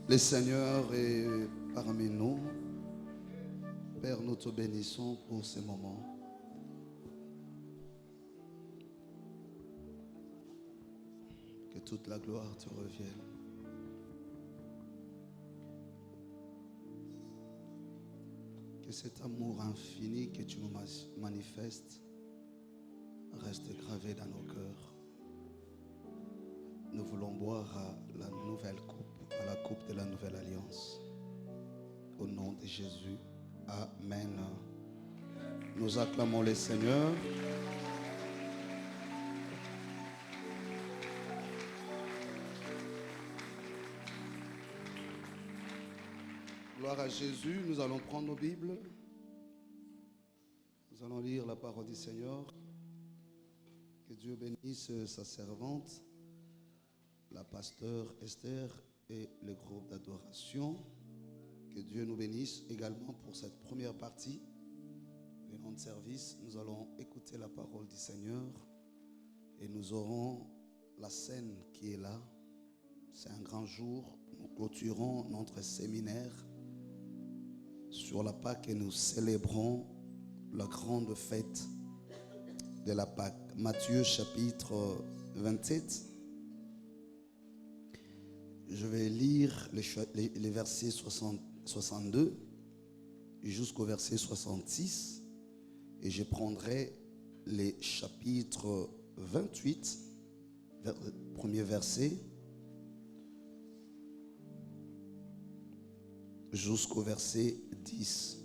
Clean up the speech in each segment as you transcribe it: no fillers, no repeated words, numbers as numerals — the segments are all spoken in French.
Le Seigneur est parmi nous. Père, nous te bénissons pour ces moments. Que toute la gloire te revienne. Que cet amour infini que tu nous manifestes reste gravé dans nos cœurs. Nous voulons boire à la nouvelle coupe, à la coupe de la nouvelle alliance. Au nom de Jésus, Amen. Nous acclamons le Seigneur. Gloire à Jésus. Nous allons prendre nos Bibles. Nous allons lire la parole du Seigneur. Que Dieu bénisse sa servante, la pasteur Esther et le groupe d'adoration. Que Dieu nous bénisse également pour cette première partie de notre service. Nous allons écouter la parole du Seigneur et nous aurons la scène qui est là. C'est un grand jour. Nous clôturons notre séminaire sur la Pâque et nous célébrons la grande fête de la Pâque. Matthieu chapitre 27. Je vais lire les versets 62 jusqu'au verset 66 et je prendrai les chapitres 28, premier verset, jusqu'au verset 10.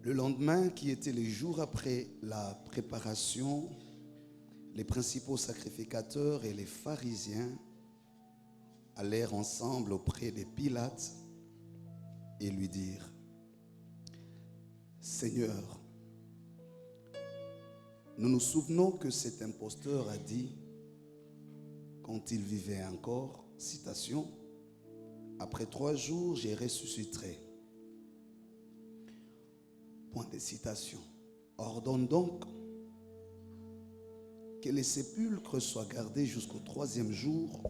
Le lendemain, qui était les jours après la préparation, les principaux sacrificateurs et les pharisiens allèrent ensemble auprès de Pilate et lui dirent: Seigneur, nous nous souvenons que cet imposteur a dit, quand il vivait encore, citation, après 3 jours, je ressusciterai. Point de citation. Ordonne donc que les sépulcres soient gardés jusqu'au 3e jour,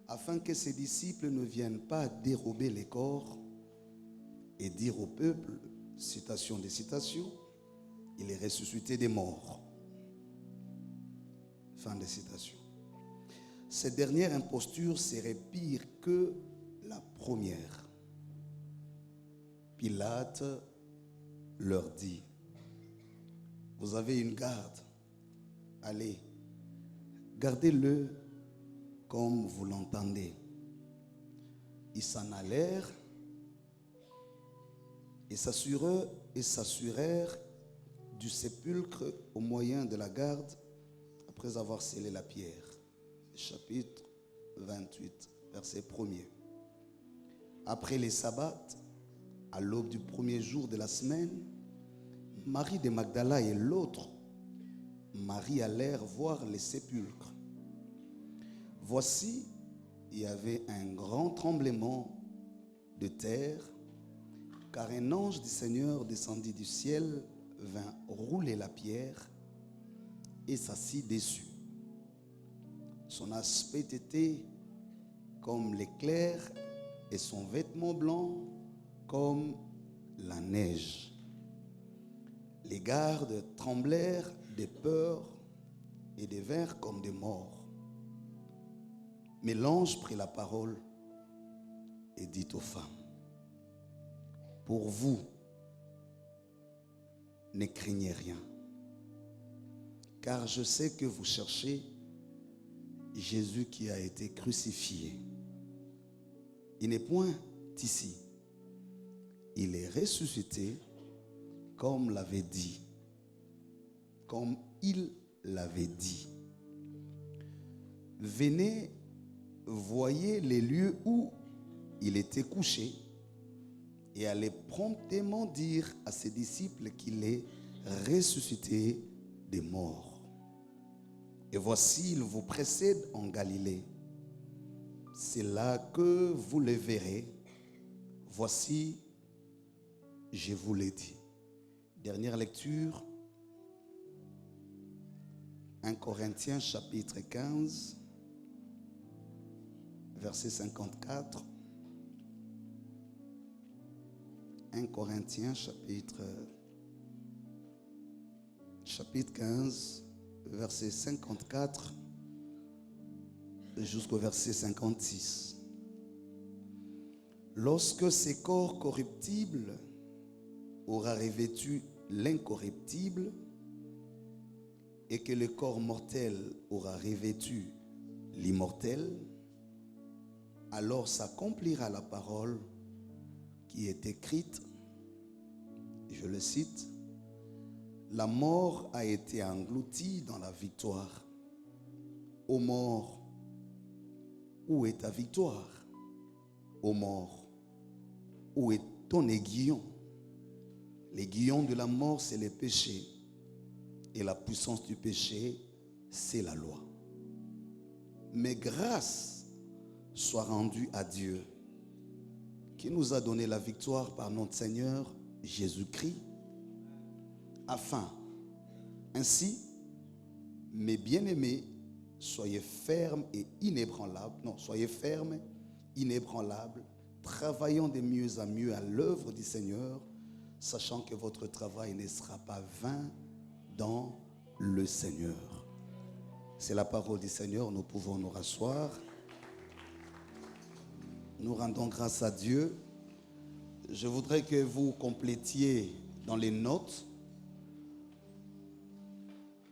afin que ses disciples ne viennent pas dérober les corps et dire au peuple, citation des citations, il est ressuscité des morts. Fin de citation. Cette dernière imposture serait pire que la première. Pilate leur dit: vous avez une garde, allez, gardez-le comme vous l'entendez. Ils s'en allèrent et s'assurèrent du sépulcre au moyen de la garde après avoir scellé la pierre. Chapitre 28, verset 1er. Après les sabbats, à l'aube du 1er jour de la semaine, Marie de Magdala et l'autre Marie allèrent voir les sépulcres. Voici, il y avait un grand tremblement de terre, car un ange du Seigneur descendit du ciel, vint rouler la pierre et s'assit dessus. Son aspect était comme l'éclair et son vêtement blanc comme la neige. Les gardes tremblèrent de peur et devinrent comme des morts. Mais l'ange prit la parole et dit aux femmes: pour vous, ne craignez rien, car je sais que vous cherchez Jésus qui a été crucifié. Il n'est point ici. Il est ressuscité comme l'avait dit, comme il l'avait dit. Venez, voyez les lieux où il était couché et allez promptement dire à ses disciples qu'il est ressuscité des morts. Et voici, il vous précède en Galilée. C'est là que vous le verrez. Voici, je vous l'ai dit. Dernière lecture, 1 Corinthiens chapitre 15, verset 54. 1 Corinthiens, chapitre 15, verset 54 jusqu'au verset 56. Lorsque ces corps corruptibles aura revêtu l'incorruptible et que le corps mortel aura revêtu l'immortel, alors s'accomplira la parole qui est écrite, je le cite, la mort a été engloutie dans la victoire. Ô mort, où est ta victoire? Ô mort, où est ton aiguillon? L'aiguillon de la mort, c'est le péché. Et la puissance du péché, c'est la loi. Mais grâce soit rendue à Dieu, qui nous a donné la victoire par notre Seigneur Jésus-Christ, afin, ainsi, mes bien-aimés, soyez fermes et inébranlables. Non, soyez fermes, inébranlables, travaillant de mieux à mieux à l'œuvre du Seigneur, sachant que votre travail ne sera pas vain dans le Seigneur. C'est la parole du Seigneur, nous pouvons nous rasseoir. Nous rendons grâce à Dieu. Je voudrais que vous complétiez dans les notes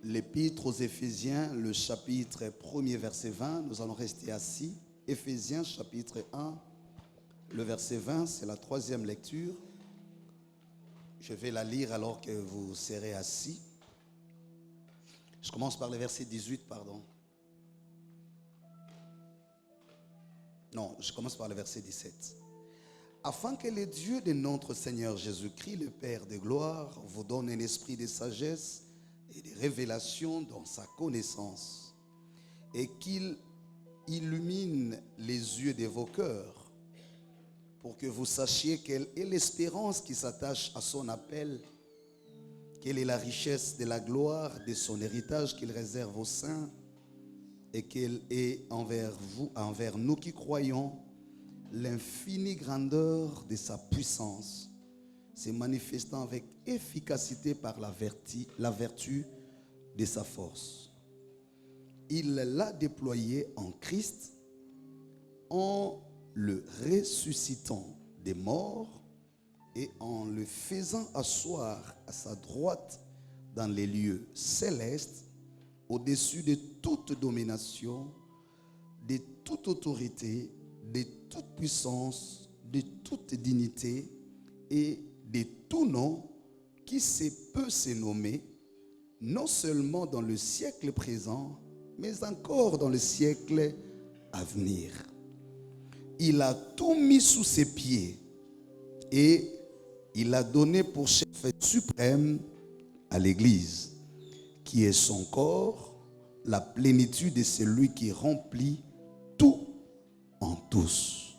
l'épître aux Éphésiens, le chapitre 1er, verset 20. Nous allons rester assis. Éphésiens, chapitre 1, le verset 20, c'est la troisième lecture. Je vais la lire alors que vous serez assis. Je commence par le verset 18, pardon. Non, je commence par le verset 17. Afin que le Dieu de notre Seigneur Jésus-Christ, le Père de gloire, vous donne un esprit de sagesse et de révélation dans sa connaissance, et qu'il illumine les yeux de vos cœurs, pour que vous sachiez quelle est l'espérance qui s'attache à son appel, quelle est la richesse de la gloire de son héritage qu'il réserve aux saints, et quelle est envers nous qui croyons, l'infinie grandeur de sa puissance, se manifestant avec efficacité par la vertu de sa force. Il l'a déployé en Christ, en le ressuscitant des morts et en le faisant asseoir à sa droite dans les lieux célestes, au-dessus de toute domination, de toute autorité, de toute puissance, de toute dignité et de tout nom qui peut se nommer, non seulement dans le siècle présent, mais encore dans le siècle à venir. Il a tout mis sous ses pieds et il a donné pour chef suprême à l'Église, qui est son corps, la plénitude de celui qui remplit tout en tous.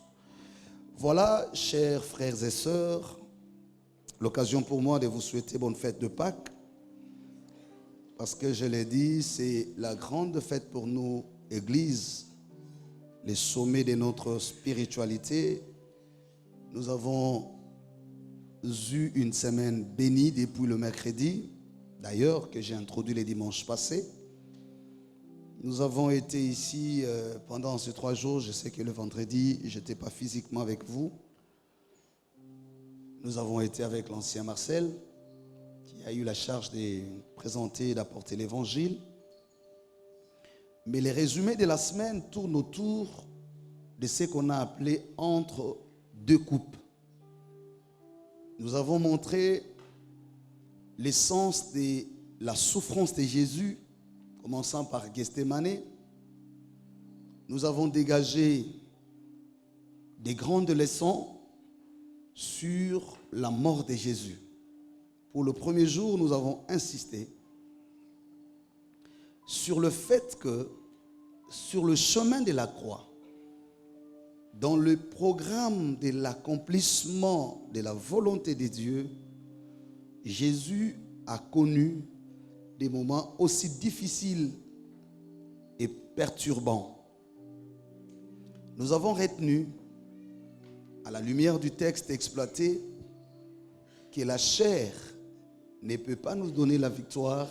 Voilà, chers frères et sœurs, l'occasion pour moi de vous souhaiter bonne fête de Pâques, parce que je l'ai dit, c'est la grande fête pour nous, Église, le sommet de notre spiritualité. Nous avons eu une semaine bénie depuis le mercredi, d'ailleurs, que j'ai introduit les dimanches passés. Nous avons été ici pendant ces 3 jours. Je sais que le vendredi, je n'étais pas physiquement avec vous. Nous avons été avec l'ancien Marcel, qui a eu la charge de présenter et d'apporter l'évangile. Mais les résumés de la semaine tournent autour de ce qu'on a appelé entre deux coupes. Nous avons montré l'essence de la souffrance de Jésus, commençant par Gethsémane. Nous avons dégagé des grandes leçons sur la mort de Jésus. Pour le premier jour, nous avons insisté sur le fait que, sur le chemin de la croix, dans le programme de l'accomplissement de la volonté de Dieu, Jésus a connu des moments aussi difficiles et perturbants. Nous avons retenu, à la lumière du texte exploité, que la chair ne peut pas nous donner la victoire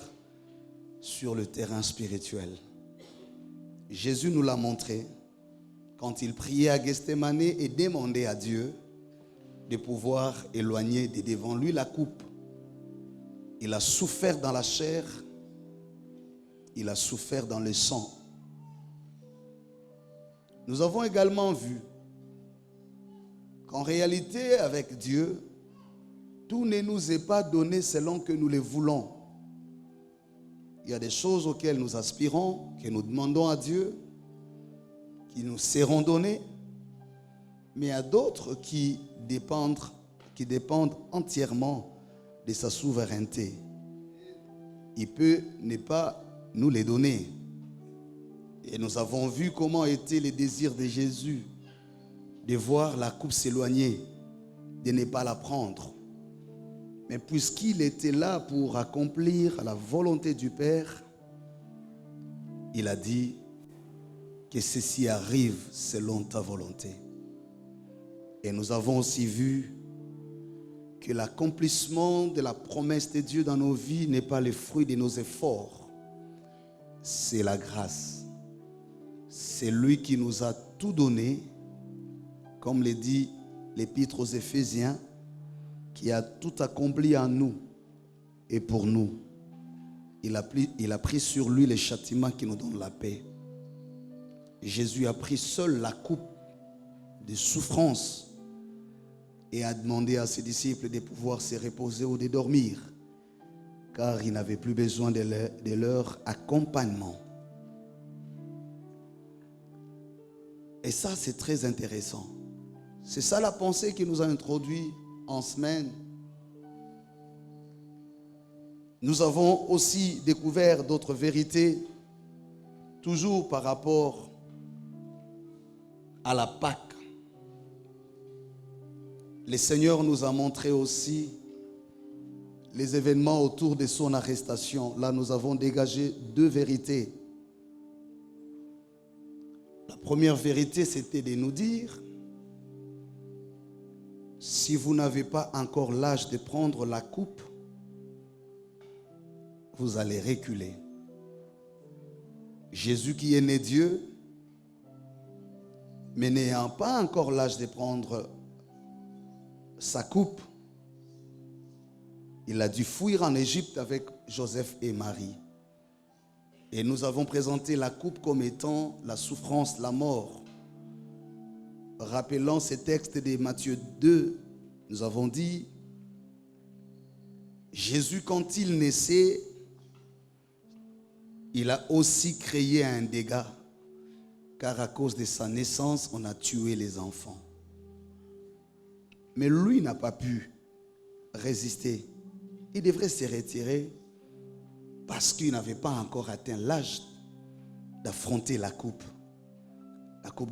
sur le terrain spirituel. Jésus nous l'a montré quand il priait à Gethsémane et demandait à Dieu de pouvoir éloigner de devant lui la coupe. Il a souffert dans la chair, il a souffert dans le sang. Nous avons également vu qu'en réalité, avec Dieu, tout ne nous est pas donné selon que nous le voulons. Il y a des choses auxquelles nous aspirons, que nous demandons à Dieu, qui nous seront données, mais il y a d'autres qui dépendent entièrement de sa souveraineté. Il peut ne pas nous les donner. Et nous avons vu comment était le désir de Jésus de voir la coupe s'éloigner, de ne pas la prendre. Mais puisqu'il était là pour accomplir la volonté du Père, il a dit que ceci arrive selon ta volonté. Et nous avons aussi vu que l'accomplissement de la promesse de Dieu dans nos vies n'est pas le fruit de nos efforts. C'est la grâce. C'est lui qui nous a tout donné, comme le dit l'Épître aux Éphésiens, qui a tout accompli en nous et pour nous. Il a pris sur lui les châtiments qui nous donnent la paix. Jésus a pris seul la coupe de souffrance et a demandé à ses disciples de pouvoir se reposer ou de dormir, car il n'avait plus besoin de leur accompagnement. Et ça, c'est très intéressant. C'est ça la pensée qui nous a introduit en semaine. Nous avons aussi découvert d'autres vérités, toujours par rapport à la Pâque. Le Seigneur nous a montré aussi les événements autour de son arrestation. Là, nous avons dégagé deux vérités. La première vérité, c'était de nous dire: si vous n'avez pas encore l'âge de prendre la coupe, vous allez reculer. Jésus qui est né Dieu, mais n'ayant pas encore l'âge de prendre sa coupe, il a dû fuir en Égypte avec Joseph et Marie. Et nous avons présenté la coupe comme étant la souffrance, la mort. Rappelant ces textes de Matthieu 2, nous avons dit: Jésus, quand il naissait, il a aussi créé un dégât, car à cause de sa naissance, on a tué les enfants. Mais lui n'a pas pu résister. Il devrait se retirer parce qu'il n'avait pas encore atteint l'âge d'affronter la coupe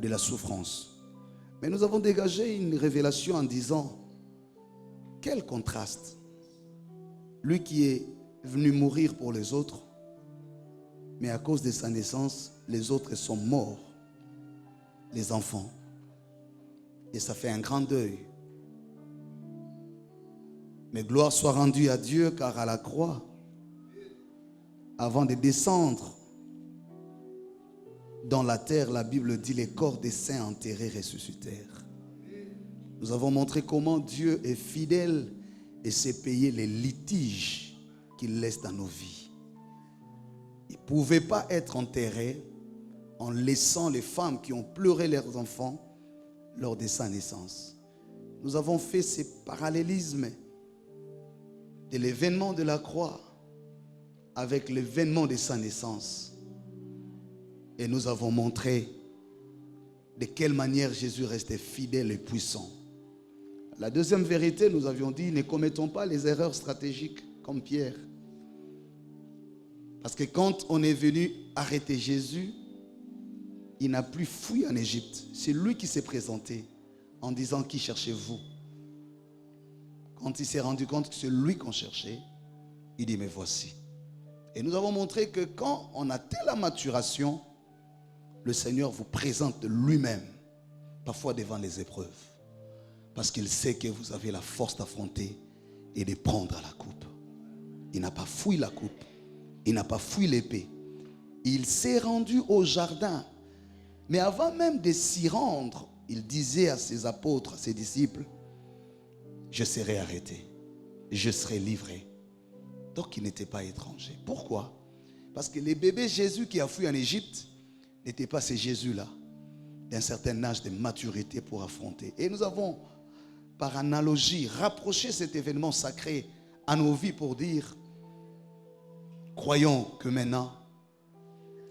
de la souffrance. Mais nous avons dégagé une révélation en disant: quel contraste! Lui qui est venu mourir pour les autres, mais à cause de sa naissance, les autres sont morts, les enfants. Et ça fait un grand deuil. Mais gloire soit rendue à Dieu, car à la croix, avant de descendre dans la terre, la Bible dit: les corps des saints enterrés ressuscitèrent. Nous avons montré comment Dieu est fidèle et sait payer les litiges qu'il laisse dans nos vies. Il ne pouvait pas être enterré en laissant les femmes qui ont pleuré leurs enfants lors de sa naissance. Nous avons fait ces parallélismes de l'événement de la croix avec l'événement de sa naissance. Et nous avons montré de quelle manière Jésus restait fidèle et puissant. La deuxième vérité, nous avions dit: ne commettons pas les erreurs stratégiques comme Pierre. Parce que quand on est venu arrêter Jésus, il n'a plus fui en Égypte. C'est lui qui s'est présenté en disant: qui cherchez-vous? Quand il s'est rendu compte que c'est lui qu'on cherchait, il dit: mais voici. Et nous avons montré que quand on atteint la maturation, le Seigneur vous présente lui-même parfois devant les épreuves. Parce qu'il sait que vous avez la force d'affronter et de prendre la coupe. Il n'a pas fui la coupe. Il n'a pas fui l'épée. Il s'est rendu au jardin. Mais avant même de s'y rendre, il disait à ses apôtres, à ses disciples, je serai arrêté, je serai livré. Donc il n'était pas étranger. Pourquoi? Parce que le bébé Jésus qui a fui en Égypte n'était pas ce Jésus-là, d'un certain âge de maturité pour affronter. Et nous avons, par analogie, rapproché cet événement sacré à nos vies pour dire, croyons que maintenant,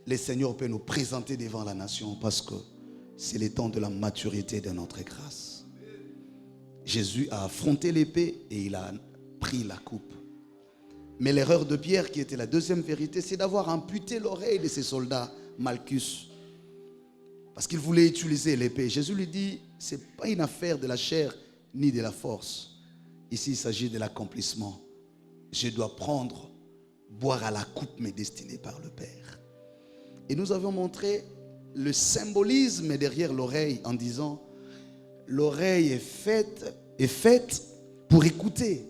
le Seigneur peut nous présenter devant la nation parce que c'est le temps de la maturité de notre grâce. Jésus a affronté l'épée et il a pris la coupe. Mais l'erreur de Pierre, qui était la deuxième vérité, c'est d'avoir amputé l'oreille de ses soldats, Malchus. Parce qu'il voulait utiliser l'épée. Jésus lui dit, ce n'est pas une affaire de la chair ni de la force. Ici, il s'agit de l'accomplissement. Je dois boire à la coupe mais destinée par le Père. Et nous avons montré le symbolisme derrière l'oreille en disant, l'oreille est faite pour écouter.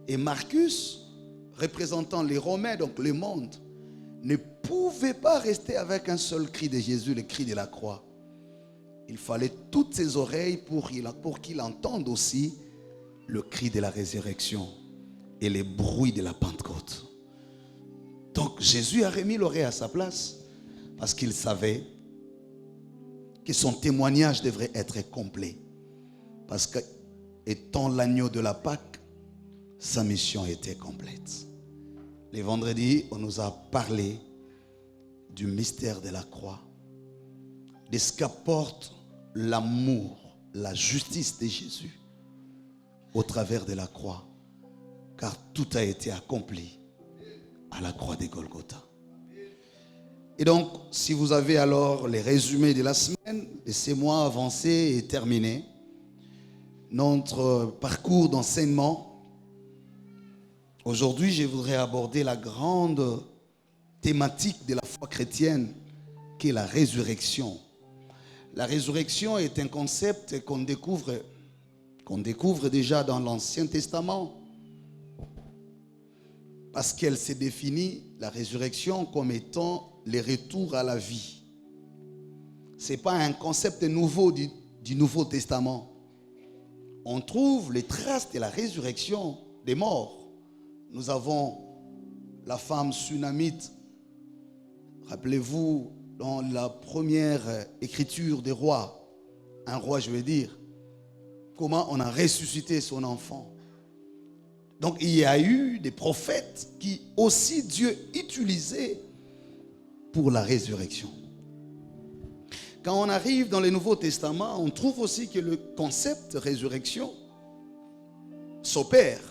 Et Marcus, représentant les Romains, donc le monde, ne pouvait pas rester avec un seul cri de Jésus, le cri de la croix. Il fallait toutes ses oreilles pour qu'il entende aussi le cri de la résurrection et les bruits de la Pentecôte. Donc Jésus a remis l'oreille à sa place parce qu'il savait que son témoignage devrait être complet. Parce que, étant l'agneau de la Pâque, sa mission était complète. Les vendredis, on nous a parlé du mystère de la croix, de ce qu'apporte l'amour, la justice de Jésus au travers de la croix, car tout a été accompli à la croix de Golgotha. Et donc, si vous avez alors les résumés de la semaine, de ces mois avancés et terminés, notre parcours d'enseignement, aujourd'hui, je voudrais aborder la grande thématique de la foi chrétienne, qui est la résurrection. La résurrection est un concept qu'on découvre déjà dans l'Ancien Testament, parce qu'elle s'est définie, la résurrection, comme étant le retour à la vie. Ce n'est pas un concept nouveau du Nouveau Testament. On trouve les traces de la résurrection des morts. Nous avons la femme sunamite. Rappelez-vous, dans la première écriture des rois, un roi, je veux dire, comment on a ressuscité son enfant. Donc il y a eu des prophètes qui aussi Dieu utilisait pour la résurrection. Quand on arrive dans le Nouveau Testament, on trouve aussi que le concept de résurrection s'opère.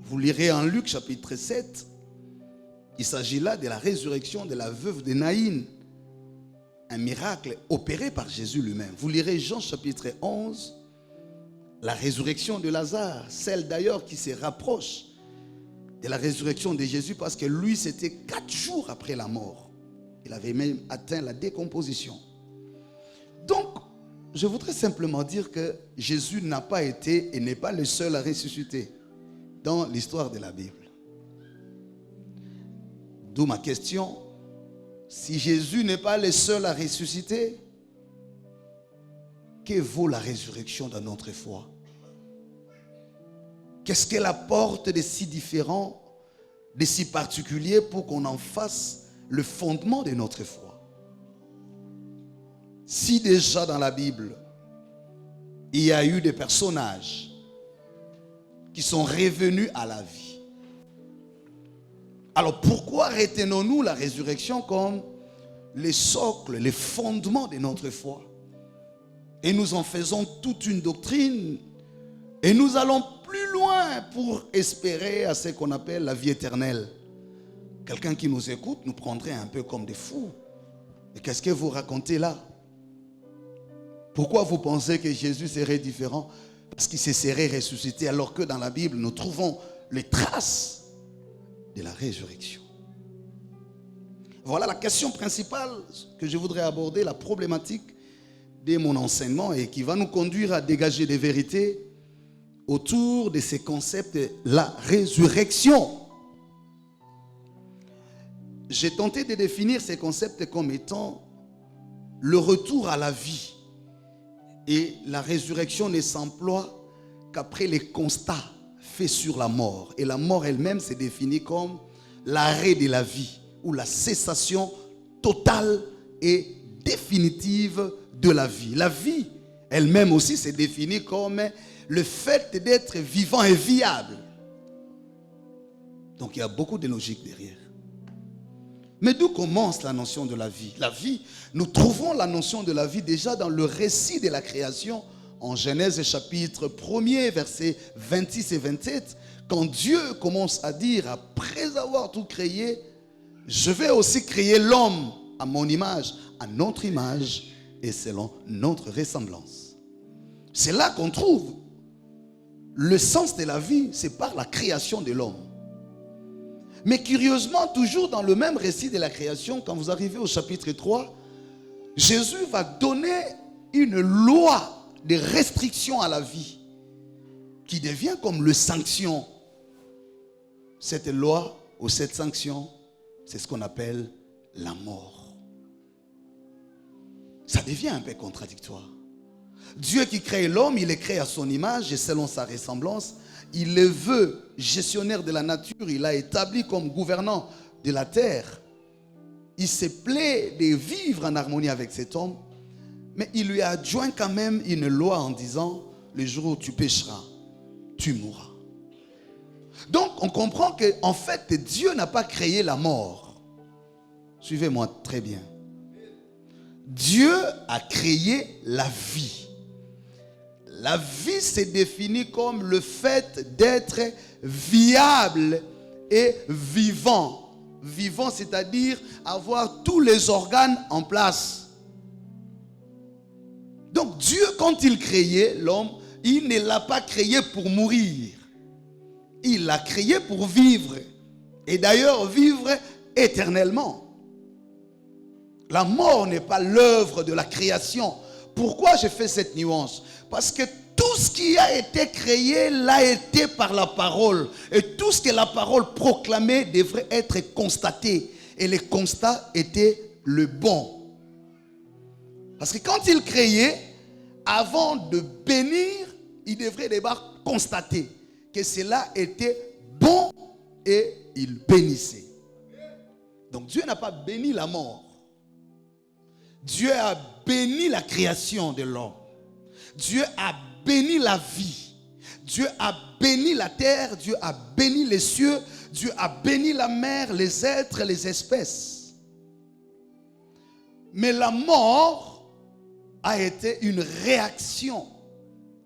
Vous lirez en Luc chapitre 7, il s'agit là de la résurrection de la veuve de Naïn, un miracle opéré par Jésus lui-même. Vous lirez Jean chapitre 11, la résurrection de Lazare, celle d'ailleurs qui se rapproche de la résurrection de Jésus parce que lui, c'était 4 jours après la mort. Il avait même atteint la décomposition. Donc, je voudrais simplement dire que Jésus n'a pas été et n'est pas le seul à ressusciter dans l'histoire de la Bible. D'où ma question, si Jésus n'est pas le seul à ressusciter, que vaut la résurrection dans notre foi? Qu'est-ce qu'elle apporte de si différent, de si particulier pour qu'on en fasse le fondement de notre foi? Si déjà dans la Bible, il y a eu des personnages qui sont revenus à la vie, alors pourquoi retenons-nous la résurrection comme les socles, les fondements de notre foi? Et nous en faisons toute une doctrine et nous allons plus loin pour espérer à ce qu'on appelle la vie éternelle. Quelqu'un qui nous écoute nous prendrait un peu comme des fous. Et qu'est-ce que vous racontez là? Pourquoi vous pensez que Jésus serait différent? Parce qu'il se serait ressuscité, alors que dans la Bible, nous trouvons les traces de la résurrection. Voilà la question principale que je voudrais aborder, la problématique dès mon enseignement et qui va nous conduire à dégager des vérités autour de ces concepts de la résurrection. J'ai tenté de définir ces concepts comme étant le retour à la vie. Et la résurrection ne s'emploie qu'après les constats faits sur la mort. Et la mort elle-même s'est définie comme l'arrêt de la vie ou la cessation totale et définitive de la vie. La vie elle-même aussi s'est définie comme le fait d'être vivant et viable. Donc il y a beaucoup de logique derrière. Mais d'où commence la notion de la vie? La vie, nous trouvons la notion de la vie déjà dans le récit de la création en Genèse chapitre 1er, versets 26 et 27, quand Dieu commence à dire, après avoir tout créé, je vais aussi créer l'homme à mon image, à notre image et selon notre ressemblance. C'est là qu'on trouve le sens de la vie, c'est par la création de l'homme. Mais curieusement, toujours dans le même récit de la création, quand vous arrivez au chapitre 3, Jésus va donner une loi de restriction à la vie qui devient comme le sanction. Cette loi ou cette sanction, c'est ce qu'on appelle la mort. Ça devient un peu contradictoire. Dieu qui crée l'homme, il le crée à son image et selon sa ressemblance. Il le veut gestionnaire de la nature, il l'a établi comme gouvernant de la terre. Il se plaît de vivre en harmonie avec cet homme, mais il lui a adjoint quand même une loi en disant, le jour où tu pécheras, tu mourras. Donc on comprend qu'en fait Dieu n'a pas créé la mort. Suivez-moi très bien. Dieu a créé la vie. La vie s'est définie comme le fait d'être viable et vivant. Vivant, c'est-à-dire avoir tous les organes en place. Donc Dieu, quand il créait l'homme, il ne l'a pas créé pour mourir. Il l'a créé pour vivre. Et d'ailleurs, vivre éternellement. La mort n'est pas l'œuvre de la création. Pourquoi je fais cette nuance? Parce que tout ce qui a été créé l'a été par la parole. Et tout ce que la parole proclamait devrait être constaté. Et le constat était le bon. Parce que quand il créait, avant de bénir, il devrait d'abord constater que cela était bon et il bénissait. Donc Dieu n'a pas béni la mort. Dieu a béni la création de l'homme. Dieu a béni la vie. Dieu a béni la terre. Dieu a béni les cieux. Dieu a béni la mer, les êtres, les espèces. Mais la mort a été une réaction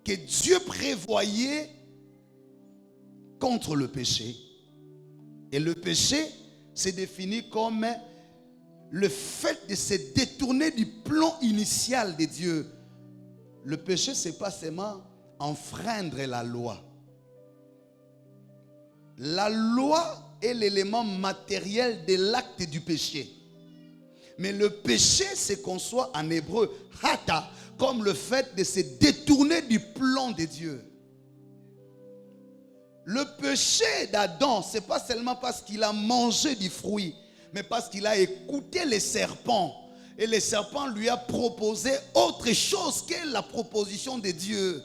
que Dieu prévoyait contre le péché. Et le péché s'est défini comme le fait de se détourner du plan initial de Dieu. Le péché, ce n'est pas seulement enfreindre la loi. La loi est l'élément matériel de l'acte du péché. Mais le péché se conçoit en hébreu, hata, comme le fait de se détourner du plan de Dieu. Le péché d'Adam, ce n'est pas seulement parce qu'il a mangé du fruit, mais parce qu'il a écouté les serpents. Et le serpent lui a proposé autre chose que la proposition de Dieu.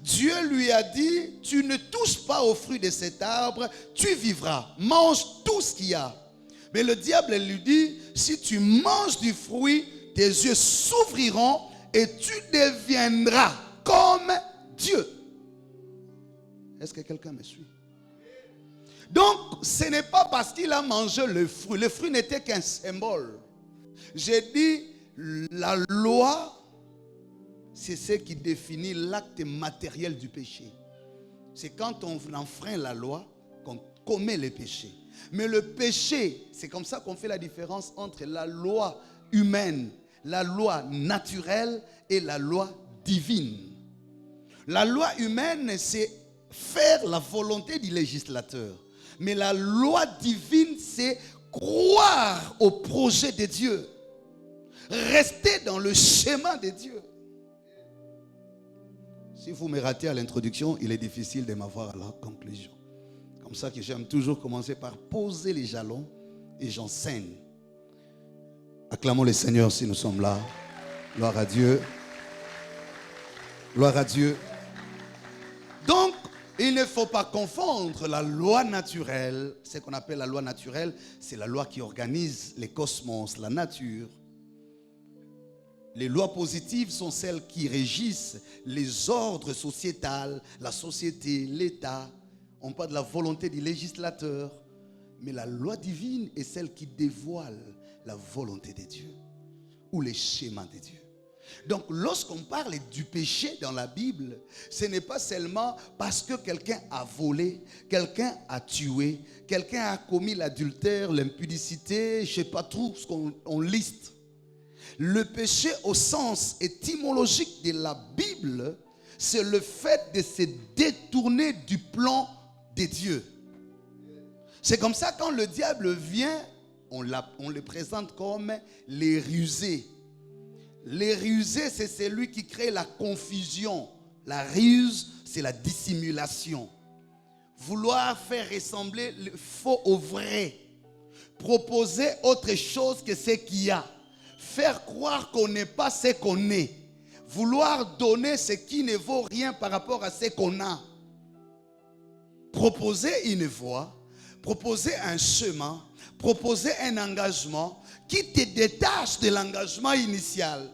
Dieu lui a dit, tu ne touches pas au fruit de cet arbre, tu vivras, mange tout ce qu'il y a. Mais le diable lui dit, si tu manges du fruit, tes yeux s'ouvriront et tu deviendras comme Dieu. Est-ce que quelqu'un me suit? Donc, ce n'est pas parce qu'il a mangé le fruit n'était qu'un symbole. J'ai dit, la loi, c'est ce qui définit l'acte matériel du péché. C'est quand on enfreint la loi qu'on commet le péché. Mais le péché, c'est comme ça qu'on fait la différence entre la loi humaine, la loi naturelle et la loi divine. La loi humaine, c'est faire la volonté du législateur. Mais la loi divine, c'est croire au projet de Dieu. Restez dans le schéma de Dieu. Si vous me ratez à l'introduction, il est difficile de m'avoir à la conclusion. Comme ça que j'aime toujours commencer par poser les jalons et j'enseigne. Acclamons le Seigneur si nous sommes là. Gloire à Dieu. Gloire à Dieu. Donc, il ne faut pas confondre la loi naturelle. Ce qu'on appelle la loi naturelle, c'est la loi qui organise les cosmos, la nature. Les lois positives sont celles qui régissent les ordres sociétals, la société, l'État. On parle de la volonté du législateur. Mais la loi divine est celle qui dévoile la volonté de Dieu ou les schémas de Dieu. Donc lorsqu'on parle du péché dans la Bible, ce n'est pas seulement parce que quelqu'un a volé, quelqu'un a tué, quelqu'un a commis l'adultère, l'impudicité, je ne sais pas trop ce qu'on liste. Le péché au sens étymologique de la Bible, c'est le fait de se détourner du plan de Dieu. C'est comme ça quand le diable vient, on le présente comme les rusés. Les rusés, c'est celui qui crée la confusion. La ruse, c'est la dissimulation. Vouloir faire ressembler le faux au vrai. Proposer autre chose que ce qu'il y a. Faire croire qu'on n'est pas ce qu'on est. Vouloir donner ce qui ne vaut rien par rapport à ce qu'on a. Proposer une voie, proposer un chemin, proposer un engagement qui te détache de l'engagement initial.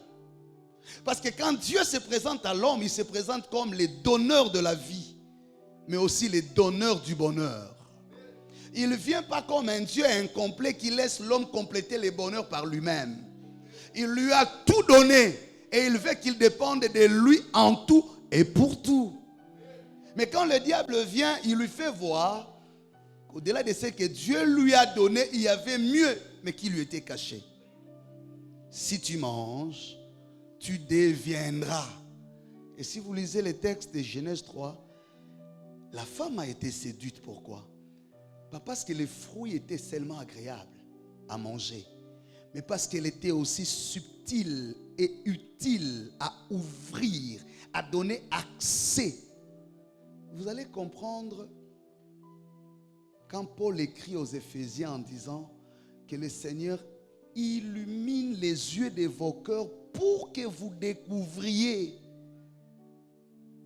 Parce que quand Dieu se présente à l'homme, il se présente comme le donneur de la vie, mais aussi le donneur du bonheur. Il ne vient pas comme un Dieu incomplet qui laisse l'homme compléter le bonheur par lui-même. Il lui a tout donné et il veut qu'il dépende de lui en tout et pour tout. Mais quand le diable vient, il lui fait voir qu'au-delà de ce que Dieu lui a donné, il y avait mieux, mais qui lui était caché. Si tu manges, tu deviendras. Et si vous lisez les textes de Genèse 3, la femme a été séduite. Pourquoi? Pas parce que les fruits étaient seulement agréables à manger, mais parce qu'elle était aussi subtile et utile à ouvrir, à donner accès. Vous allez comprendre quand Paul écrit aux Éphésiens en disant que le Seigneur illumine les yeux de vos cœurs pour que vous découvriez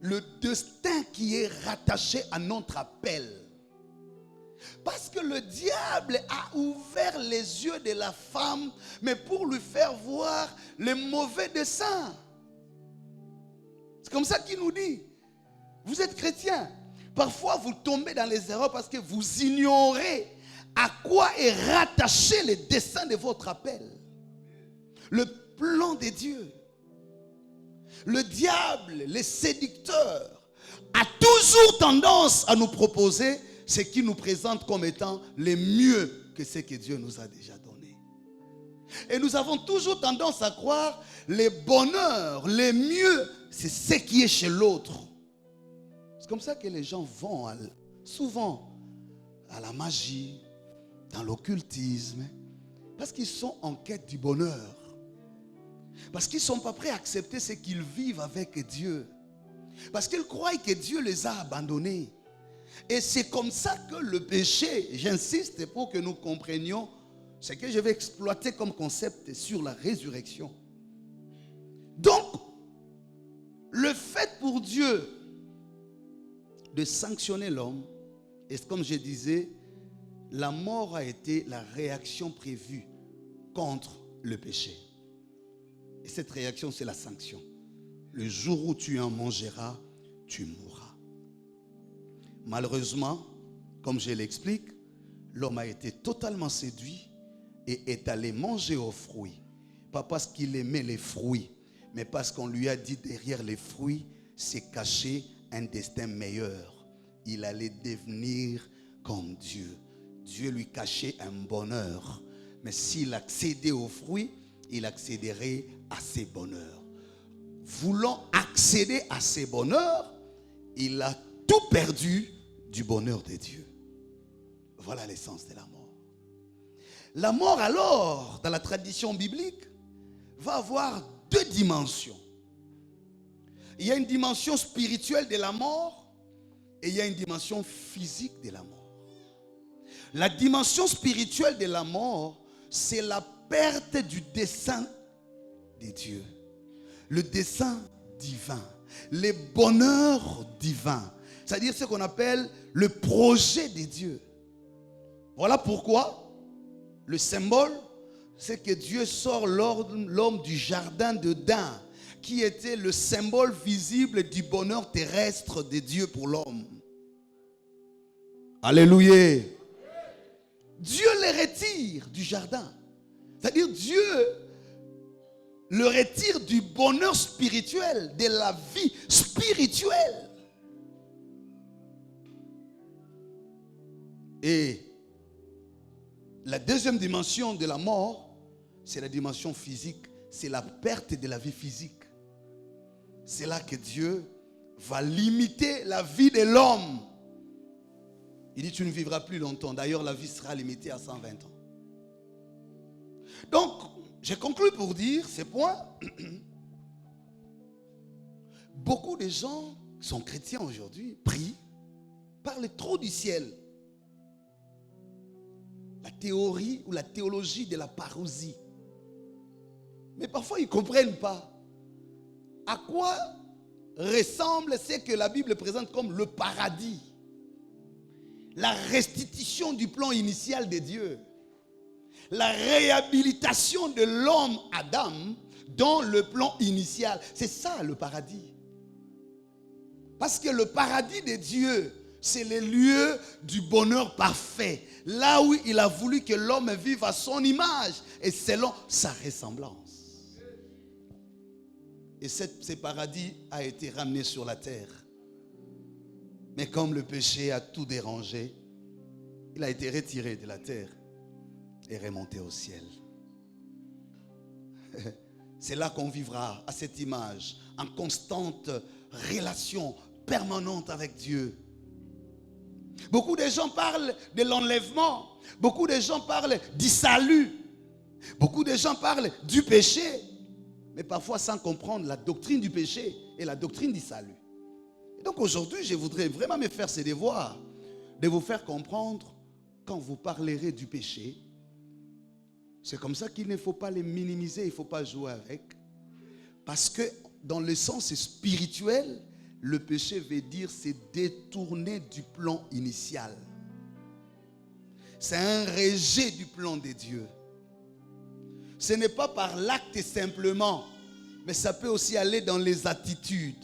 le destin qui est rattaché à notre appel. Parce que le diable a ouvert les yeux de la femme, mais pour lui faire voir les mauvais desseins. C'est comme ça qu'il nous dit. Vous êtes chrétien. Parfois, vous tombez dans les erreurs parce que vous ignorez à quoi est rattaché le dessein de votre appel. Le plan de Dieu. Le diable, le séducteur, a toujours tendance à nous proposer ce qui nous présente comme étant le mieux que ce que Dieu nous a déjà donné. Et nous avons toujours tendance à croire le bonheur, le mieux, c'est ce qui est chez l'autre. C'est comme ça que les gens vont souvent à la magie, dans l'occultisme, parce qu'ils sont en quête du bonheur. Parce qu'ils ne sont pas prêts à accepter ce qu'ils vivent avec Dieu. Parce qu'ils croient que Dieu les a abandonnés. Et c'est comme ça que le péché, j'insiste pour que nous comprenions ce que je vais exploiter comme concept sur la résurrection. Donc, le fait pour Dieu de sanctionner l'homme, et comme je disais, la mort a été la réaction prévue contre le péché. Et cette réaction, c'est la sanction. Le jour où tu en mangeras, tu mourras. Malheureusement, comme je l'explique, l'homme a été totalement séduit et est allé manger aux fruits. Pas parce qu'il aimait les fruits, mais parce qu'on lui a dit derrière les fruits, c'est caché un destin meilleur. Il allait devenir comme Dieu. Dieu lui cachait un bonheur. Mais s'il accédait aux fruits, il accéderait à ses bonheurs. Voulant accéder à ses bonheurs, il a tout perdu du bonheur de Dieu. Voilà l'essence de la mort. La mort alors, dans la tradition biblique, va avoir deux dimensions. Il y a une dimension spirituelle de la mort et il y a une dimension physique de la mort. La dimension spirituelle de la mort, c'est la perte du dessein de Dieu. Le dessein divin, les bonheurs divins. C'est-à-dire ce qu'on appelle le projet de Dieu. Voilà pourquoi le symbole, c'est que Dieu sort l'homme du jardin d'Éden, qui était le symbole visible du bonheur terrestre de Dieu pour l'homme. Alléluia. Dieu les retire du jardin. C'est-à-dire Dieu le retire du bonheur spirituel, de la vie spirituelle. Et la deuxième dimension de la mort, c'est la dimension physique. C'est la perte de la vie physique. C'est là que Dieu va limiter la vie de l'homme. Il dit, tu ne vivras plus longtemps. D'ailleurs, la vie sera limitée à 120 ans. Donc, j'ai conclu pour dire ces points. Beaucoup de gens qui sont chrétiens aujourd'hui, prient, parlent trop du ciel. La théorie ou la théologie de la parousie. Mais parfois, ils ne comprennent pas. À quoi ressemble ce que la Bible présente comme le paradis? La restitution du plan initial de Dieu. La réhabilitation de l'homme Adam dans le plan initial. C'est ça le paradis. Parce que le paradis de Dieu, c'est le lieu du bonheur parfait. Là où il a voulu que l'homme vive à son image et selon sa ressemblance. Et ce paradis a été ramené sur la terre. Mais comme le péché a tout dérangé, il a été retiré de la terre et remonté au ciel. C'est là qu'on vivra à cette image, en constante relation permanente avec Dieu. Beaucoup de gens parlent de l'enlèvement. Beaucoup de gens parlent du salut. Beaucoup de gens parlent du péché. Mais parfois sans comprendre la doctrine du péché et la doctrine du salut. Et donc aujourd'hui, je voudrais vraiment me faire ce devoir de vous faire comprendre quand vous parlerez du péché. C'est comme ça qu'il ne faut pas les minimiser, il ne faut pas jouer avec. Parce que dans le sens spirituel, le péché veut dire se détourner du plan initial. C'est un rejet du plan de Dieu. Ce n'est pas par l'acte simplement, mais ça peut aussi aller dans les attitudes.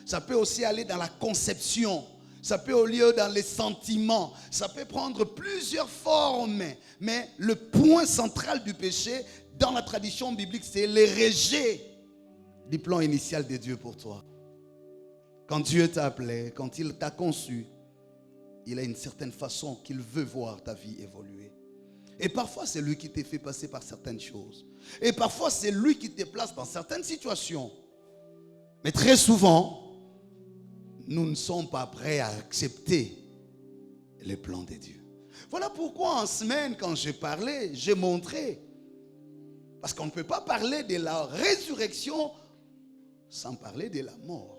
Ça peut aussi aller dans la conception. Ça peut aller dans les sentiments. Ça peut prendre plusieurs formes. Mais le point central du péché, dans la tradition biblique, c'est le rejet du plan initial de Dieu pour toi. Quand Dieu t'a appelé, quand il t'a conçu, il a une certaine façon qu'il veut voir ta vie évoluer. Et parfois, c'est lui qui te fait passer par certaines choses. Et parfois, c'est lui qui te place dans certaines situations. Mais très souvent, nous ne sommes pas prêts à accepter les plans de Dieu. Voilà pourquoi en semaine, quand j'ai parlé, j'ai montré. Parce qu'on ne peut pas parler de la résurrection sans parler de la mort.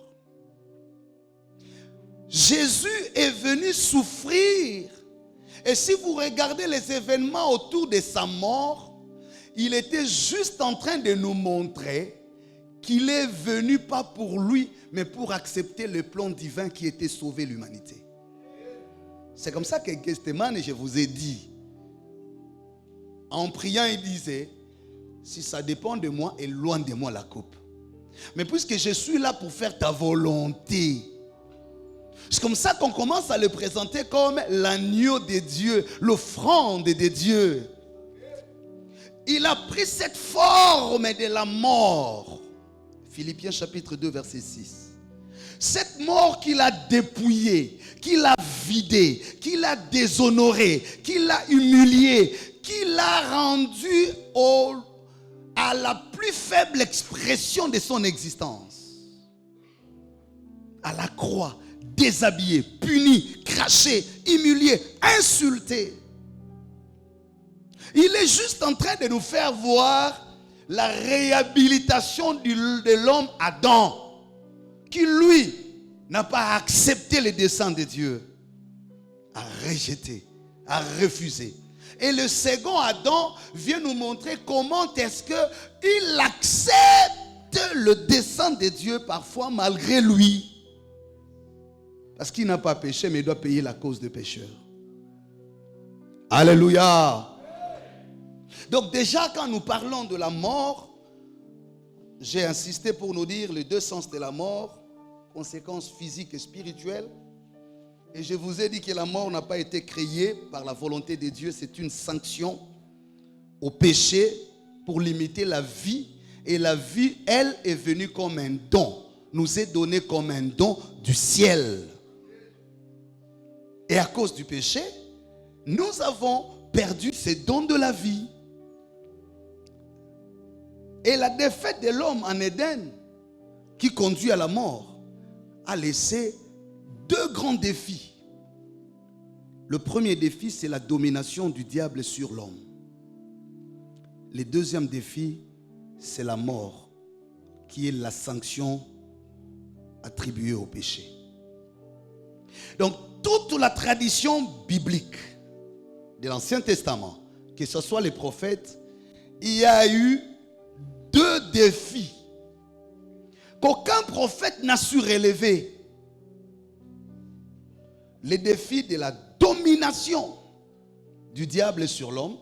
Jésus est venu souffrir. Et si vous regardez les événements autour de sa mort, il était juste en train de nous montrer qu'il est venu pas pour lui, mais pour accepter le plan divin qui était sauver l'humanité. C'est comme ça que Gethsemane, je vous ai dit, en priant, il disait, si ça dépend de moi, éloigne de moi la coupe. Mais puisque je suis là pour faire ta volonté, c'est comme ça qu'on commence à le présenter comme l'agneau de Dieu, l'offrande de Dieu. Il a pris cette forme de la mort. Philippiens chapitre 2 verset 6. Cette mort qu'il a dépouillée, qu'il a vidée, qu'il a déshonorée, qu'il a humiliée, qu'il a rendue à la plus faible expression de son existence. À la croix, déshabillé, puni, craché, humilié, insulté. Il est juste en train de nous faire voir la réhabilitation de l'homme Adam, qui lui n'a pas accepté les desseins de Dieu, a rejeté, a refusé. Et le second Adam vient nous montrer comment est-ce qu'il accepte le dessein de Dieu parfois malgré lui. Parce qu'il n'a pas péché, mais il doit payer la cause des pécheurs. Alléluia. Donc déjà quand nous parlons de la mort, j'ai insisté pour nous dire les deux sens de la mort, conséquences physiques et spirituelles. Et je vous ai dit que la mort n'a pas été créée par la volonté de Dieu, c'est une sanction au péché pour limiter la vie. Et la vie, elle, est venue comme un don, nous est donnée comme un don du ciel. Et à cause du péché, nous avons perdu ces dons de la vie. Et la défaite de l'homme en Éden, qui conduit à la mort, a laissé deux grands défis. Le premier défi, c'est la domination du diable sur l'homme. Le deuxième défi, c'est la mort, qui est la sanction attribuée au péché. Donc, toute la tradition biblique de l'Ancien Testament, que ce soit les prophètes, il y a eu deux défis qu'aucun prophète n'a su relever. Le défi de la domination du diable sur l'homme.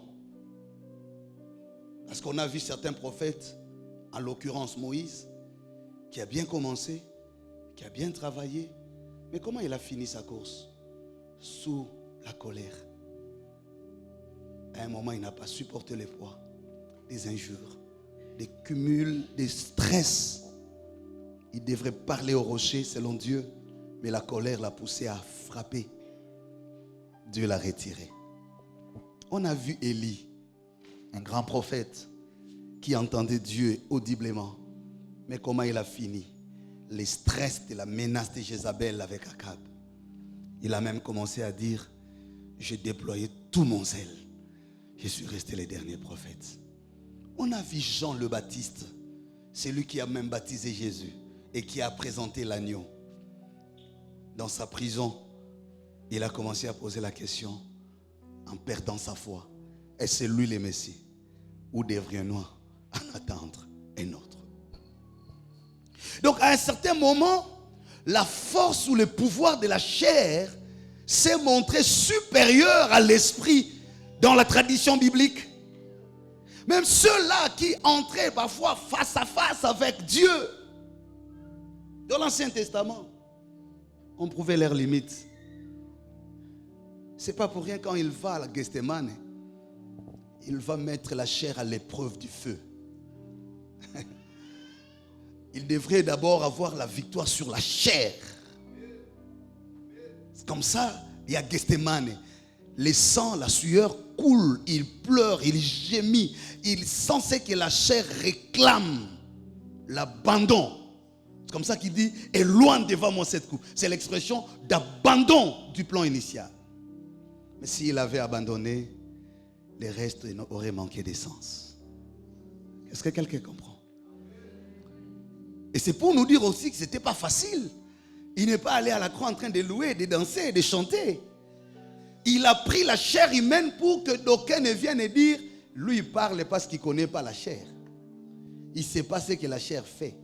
Parce qu'on a vu certains prophètes, en l'occurrence Moïse, qui a bien commencé, qui a bien travaillé. Mais comment il a fini sa course? Sous la colère. À un moment, il n'a pas supporté le poids des injures, des cumuls, des stress. Il devrait parler au rocher selon Dieu, mais la colère l'a poussé à frapper. Dieu l'a retiré. On a vu Élie, un grand prophète, qui entendait Dieu audiblement. Mais comment il a fini? Les stress de la menace de Jézabel avec Akab. Il a même commencé à dire, j'ai déployé tout mon zèle. Je suis resté le dernier prophète. On a vu Jean le Baptiste, celui qui a même baptisé Jésus et qui a présenté l'agneau. Dans sa prison, il a commencé à poser la question en perdant sa foi. Est-ce lui le Messie? Ou devrions-nous en attendre un autre? Donc à un certain moment, la force ou le pouvoir de la chair s'est montré supérieur à l'esprit dans la tradition biblique. Même ceux-là qui entraient parfois face à face avec Dieu dans l'Ancien Testament, on prouvait leurs limites. C'est pas pour rien quand il va à la Gethsémane, il va mettre la chair à l'épreuve du feu. Il devrait d'abord avoir la victoire sur la chair. C'est comme ça, il y a Gethsémane. Le sang, la sueur coule, il pleure, il gémit. Il sent que la chair réclame l'abandon. C'est comme ça qu'il dit, éloigne devant moi cette coupe. C'est l'expression d'abandon du plan initial. Mais s'il avait abandonné, le reste aurait manqué d'essence. Est-ce que quelqu'un comprend? Et c'est pour nous dire aussi que ce n'était pas facile. Il n'est pas allé à la croix en train de louer, de danser, de chanter. Il a pris la chair humaine pour que d'aucuns ne viennent et dire, lui il parle parce qu'il ne connaît pas la chair. Il ne sait pas ce que la chair fait.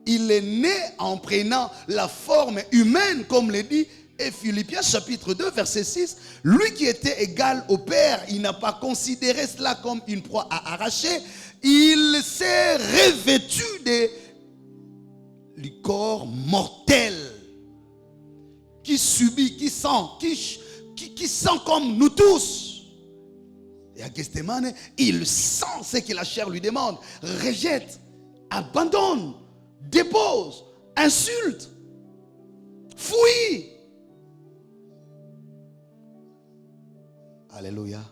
Il est né en prenant la forme humaine, comme le dit Philippiens chapitre 2, verset 6. Lui qui était égal au Père, il n'a pas considéré cela comme une proie à arracher. Il s'est revêtu du corps mortel qui subit, qui sent comme nous tous. Et à Gethsémane, il sent ce que la chair lui demande, rejette, abandonne, dépose, insulte, fuit. Alléluia.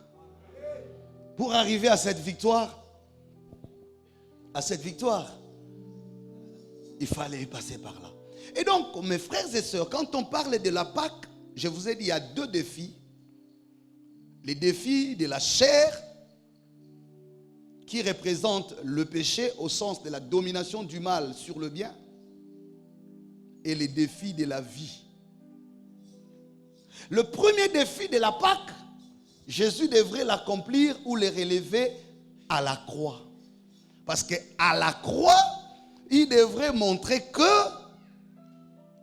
Pour arriver à cette victoire, il fallait passer par là. Et donc, mes frères et sœurs, quand on parle de la Pâque, je vous ai dit, il y a deux défis. Les défis de la chair, qui représente le péché au sens de la domination du mal sur le bien et les défis de la vie. Le premier défi de la Pâque, Jésus devrait l'accomplir ou le relever à la croix. Parce qu'à la croix, il devrait montrer que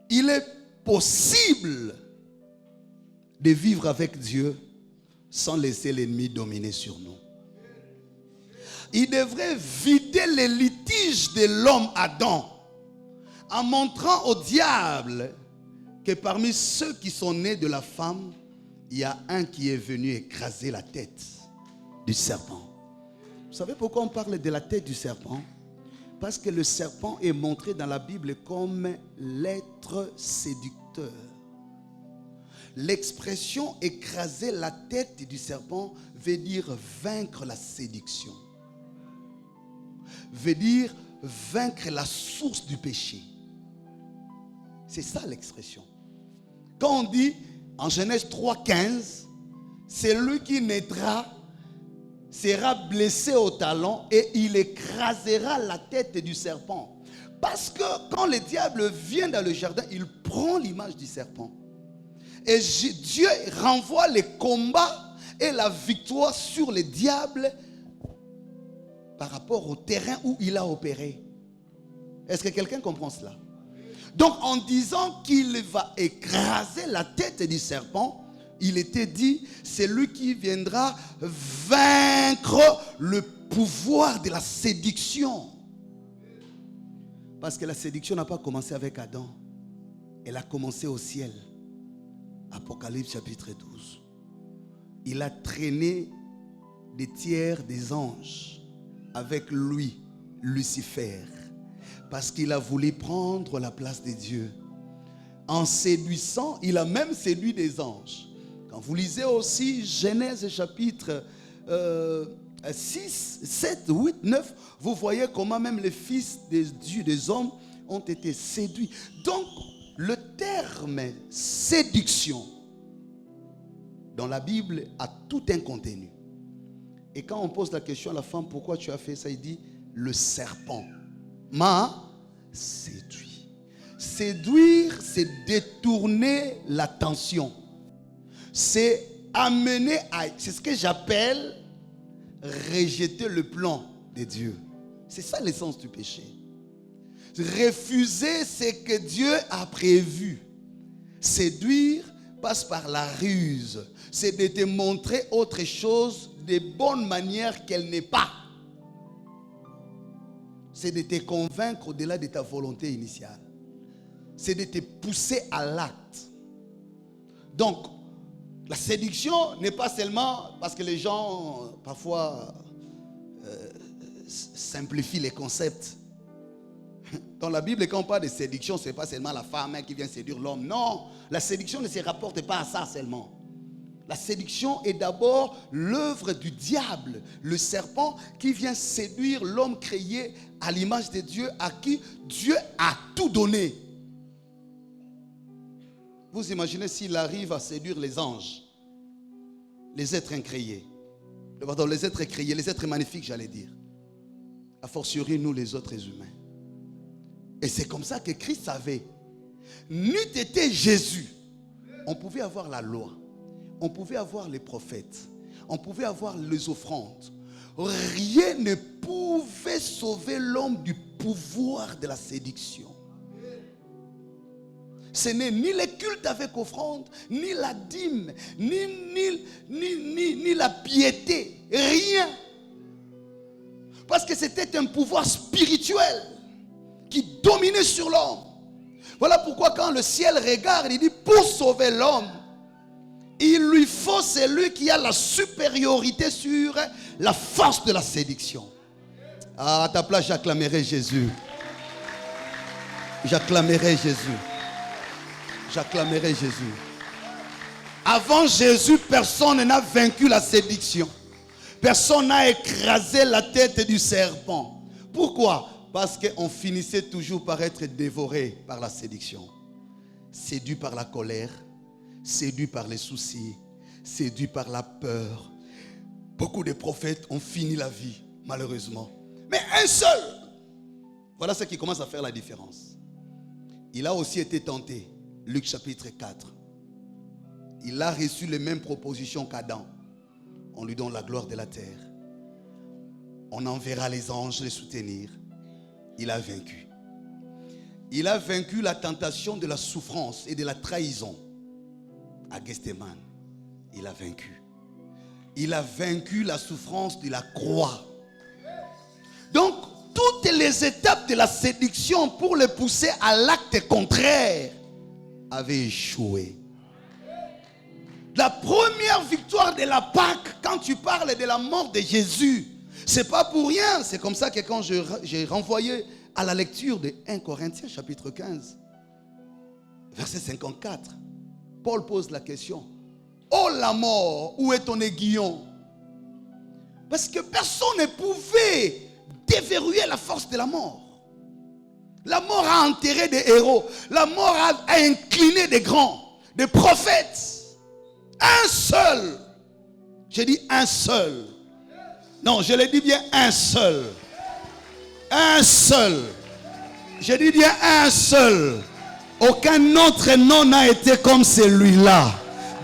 il est possible de vivre avec Dieu sans laisser l'ennemi dominer sur nous. Il devrait vider les litiges de l'homme Adam en montrant au diable que parmi ceux qui sont nés de la femme, il y a un qui est venu écraser la tête du serpent. Vous savez pourquoi on parle de la tête du serpent? Parce que le serpent est montré dans la Bible comme l'être séducteur. L'expression écraser la tête du serpent veut dire vaincre la séduction. Veut dire vaincre la source du péché. C'est ça l'expression. Quand on dit en Genèse 3,15, celui qui naîtra sera blessé au talon et il écrasera la tête du serpent. Parce que quand le diable vient dans le jardin, il prend l'image du serpent. Et Dieu renvoie les combats et la victoire sur le diable par rapport au terrain où il a opéré. Est-ce que quelqu'un comprend cela? Donc en disant qu'il va écraser la tête du serpent, il était dit, c'est lui qui viendra vaincre le pouvoir de la séduction. Parce que la séduction n'a pas commencé avec Adam. Elle a commencé au ciel. Apocalypse chapitre 12. Il a traîné des tiers des anges avec lui, Lucifer. Parce qu'il a voulu prendre la place de Dieu. En séduisant, il a même séduit des anges. Quand vous lisez aussi Genèse chapitre 6, 7, 8, 9, vous voyez comment même les fils des dieux, des hommes ont été séduits. Donc, le terme séduction dans la Bible a tout un contenu. Et quand on pose la question à la femme, pourquoi tu as fait ça, il dit, le serpent m'a séduit. Séduire, c'est détourner l'attention. C'est amener à... C'est ce que j'appelle rejeter le plan de Dieu. C'est ça l'essence du péché. Refuser ce que Dieu a prévu. Séduire passe par la ruse. C'est de te montrer autre chose de bonne manière qu'elle n'est pas. C'est de te convaincre au-delà de ta volonté initiale. C'est de te pousser à l'acte. Donc, la séduction n'est pas seulement parce que les gens parfois simplifient les concepts. Dans la Bible, quand on parle de séduction, ce n'est pas seulement la femme qui vient séduire l'homme. Non, la séduction ne se rapporte pas à ça seulement. La séduction est d'abord l'œuvre du diable, le serpent qui vient séduire l'homme créé à l'image de Dieu, à qui Dieu a tout donné. Vous imaginez s'il arrive à séduire les anges, les êtres incréés, pardon, les êtres créés, les êtres magnifiques, j'allais dire. A fortiori, nous les autres humains. Et c'est comme ça que Christ savait. N'eût été Jésus, on pouvait avoir la loi, on pouvait avoir les prophètes, on pouvait avoir les offrandes. Rien ne pouvait sauver l'homme du pouvoir de la séduction. Ce n'est ni le culte avec offrande, ni la dîme, ni la piété, rien. Parce que c'était un pouvoir spirituel qui dominait sur l'homme. Voilà pourquoi quand le ciel regarde, il dit pour sauver l'homme, il lui faut celui qui a la supériorité sur la force de la séduction. Ah, à ta place, j'acclamerai Jésus. J'acclamerai Jésus. J'acclamerai Jésus. Avant Jésus, personne n'a vaincu la séduction. Personne n'a écrasé la tête du serpent. Pourquoi? Parce qu'on finissait toujours par être dévoré par la séduction. Séduit par la colère, séduit par les soucis, séduit par la peur. Beaucoup de prophètes ont fini la vie malheureusement. Mais un seul. Voilà ce qui commence à faire la différence. Il a aussi été tenté. Luc chapitre 4. Il a reçu les mêmes propositions qu'Adam. On lui donne la gloire de la terre. On enverra les anges les soutenir. Il a vaincu. Il a vaincu la tentation de la souffrance et de la trahison. À Gethsémane, il a vaincu. Il a vaincu la souffrance de la croix. Donc, toutes les étapes de la séduction pour le pousser à l'acte contraire avaient échoué. La première victoire de la Pâque, quand tu parles de la mort de Jésus, c'est pas pour rien. C'est comme ça que quand j'ai renvoyé à la lecture de 1 Corinthiens chapitre 15, verset 54, Paul pose la question: oh la mort, où est ton aiguillon? Parce que personne ne pouvait déverrouiller la force de la mort. La mort a enterré des héros. La mort a incliné des grands, des prophètes. Un seul. J'ai dit un seul. Non, je l'ai dit bien un seul. Un seul. J'ai dit bien un seul. Aucun autre nom n'a été comme celui-là.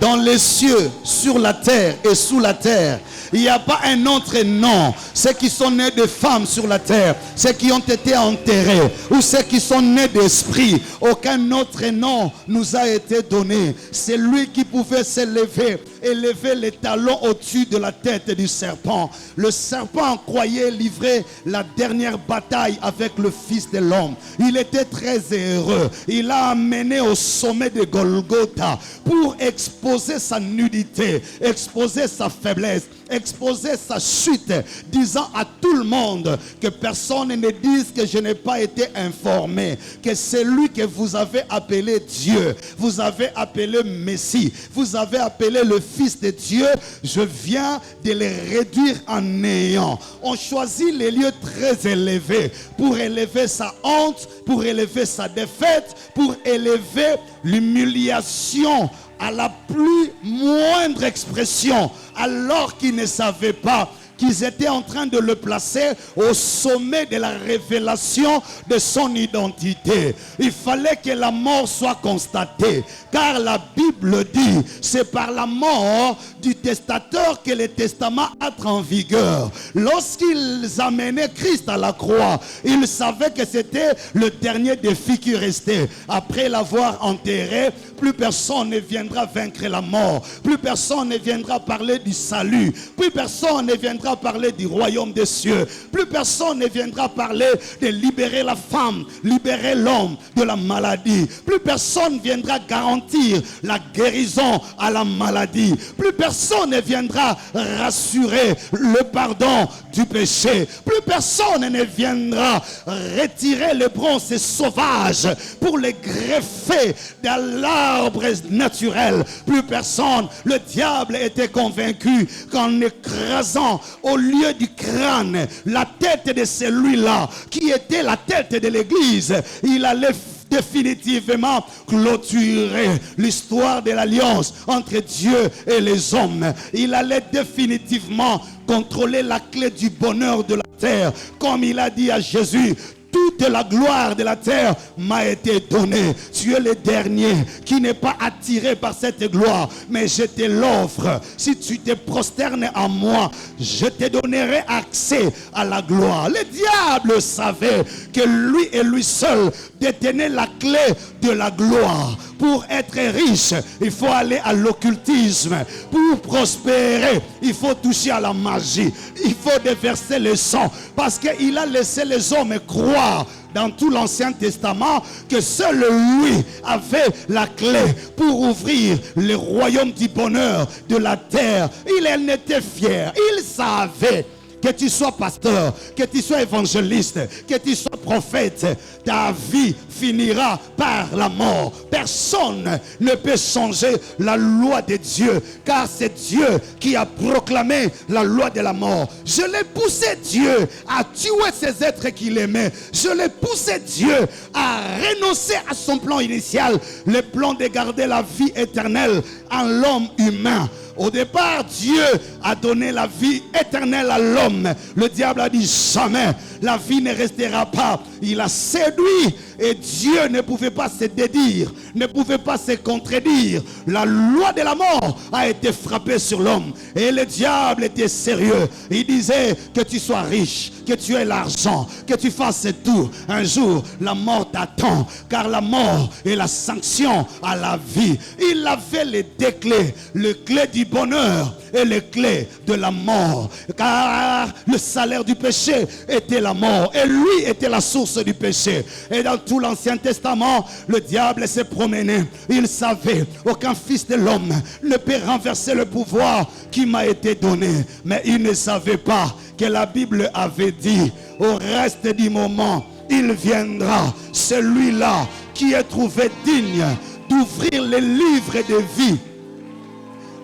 Dans les cieux, sur la terre et sous la terre. Il n'y a pas un autre nom. Ceux qui sont nés de femmes sur la terre, ceux qui ont été enterrés, ou ceux qui sont nés d'esprit, aucun autre nom nous a été donné. C'est lui qui pouvait s'élever, élever les talons au-dessus de la tête du serpent. Le serpent croyait livrer la dernière bataille avec le Fils de l'homme. Il était très heureux. Il l'a amené au sommet de Golgotha pour exposer sa nudité, exposer sa faiblesse, exposer sa chute, disant à tout le monde que personne ne dise que je n'ai pas été informé, que c'est lui que vous avez appelé Dieu, vous avez appelé Messie, vous avez appelé le Fils de Dieu, je viens de les réduire en néant. On choisit les lieux très élevés pour élever sa honte, pour élever sa défaite, pour élever l'humiliation à la plus moindre expression, alors qu'ils ne savaient pas qu'ils étaient en train de le placer au sommet de la révélation de son identité. Il fallait que la mort soit constatée, car la Bible dit, c'est par la mort du testateur que le testament entre en vigueur. Lorsqu'ils amenaient Christ à la croix, ils savaient que c'était le dernier défi qui restait. Après l'avoir enterré, plus personne ne viendra vaincre la mort, plus personne ne viendra parler du salut, plus personne ne viendra parler du royaume des cieux, plus personne ne viendra parler de libérer la femme, libérer l'homme de la maladie, plus personne viendra garantir la guérison à la maladie, plus personne ne viendra rassurer le pardon du péché, plus personne ne viendra retirer les bronzes sauvages pour les greffer dans l'arbre naturel, plus personne. Le diable était convaincu qu'en écrasant au lieu du crâne la tête de celui-là qui était la tête de l'église, il allait définitivement clôturer l'histoire de l'alliance entre Dieu et les hommes. Il allait définitivement contrôler la clé du bonheur de la terre, comme il a dit à Jésus: toute la gloire de la terre m'a été donnée. Tu es le dernier qui n'est pas attiré par cette gloire, mais je te l'offre. Si tu te prosternes à moi, je te donnerai accès à la gloire. Le diable savait que lui et lui seul détenait la clé de la gloire. Pour être riche, il faut aller à l'occultisme. Pour prospérer, il faut toucher à la magie. Il faut déverser le sang, parce qu'il a laissé les hommes croire dans tout l'Ancien Testament que seul lui avait la clé pour ouvrir le royaume du bonheur de la terre. Il en était fier. Il savait que tu sois pasteur, que tu sois évangéliste, que tu sois prophète, ta vie finira par la mort. Personne ne peut changer la loi de Dieu, car c'est Dieu qui a proclamé la loi de la mort. Je l'ai poussé Dieu à tuer ces êtres qu'il aimait. Je l'ai poussé Dieu à renoncer à son plan initial, le plan de garder la vie éternelle en l'homme humain. Au départ, Dieu a donné la vie éternelle à l'homme. Le diable a dit jamais, la vie ne restera pas. Il a séduit et Dieu ne pouvait pas se dédire, ne pouvait pas se contredire. La loi de la mort a été frappée sur l'homme. Et le diable était sérieux. Il disait que tu sois riche, que tu aies l'argent, que tu fasses tout. Un jour, la mort t'attend, car la mort est la sanction à la vie. Il avait les deux clés, le clé du bonheur et le clé de la mort. Car le salaire du péché était la mort. Et lui était la source du péché. Et dans tout l'Ancien Testament, le diable s'est promené. Il savait, aucun fils de l'homme ne peut renverser le pouvoir qui m'a été donné. Mais il ne savait pas que la Bible avait dit, au reste du moment, il viendra, celui-là qui est trouvé digne d'ouvrir les livres de vie.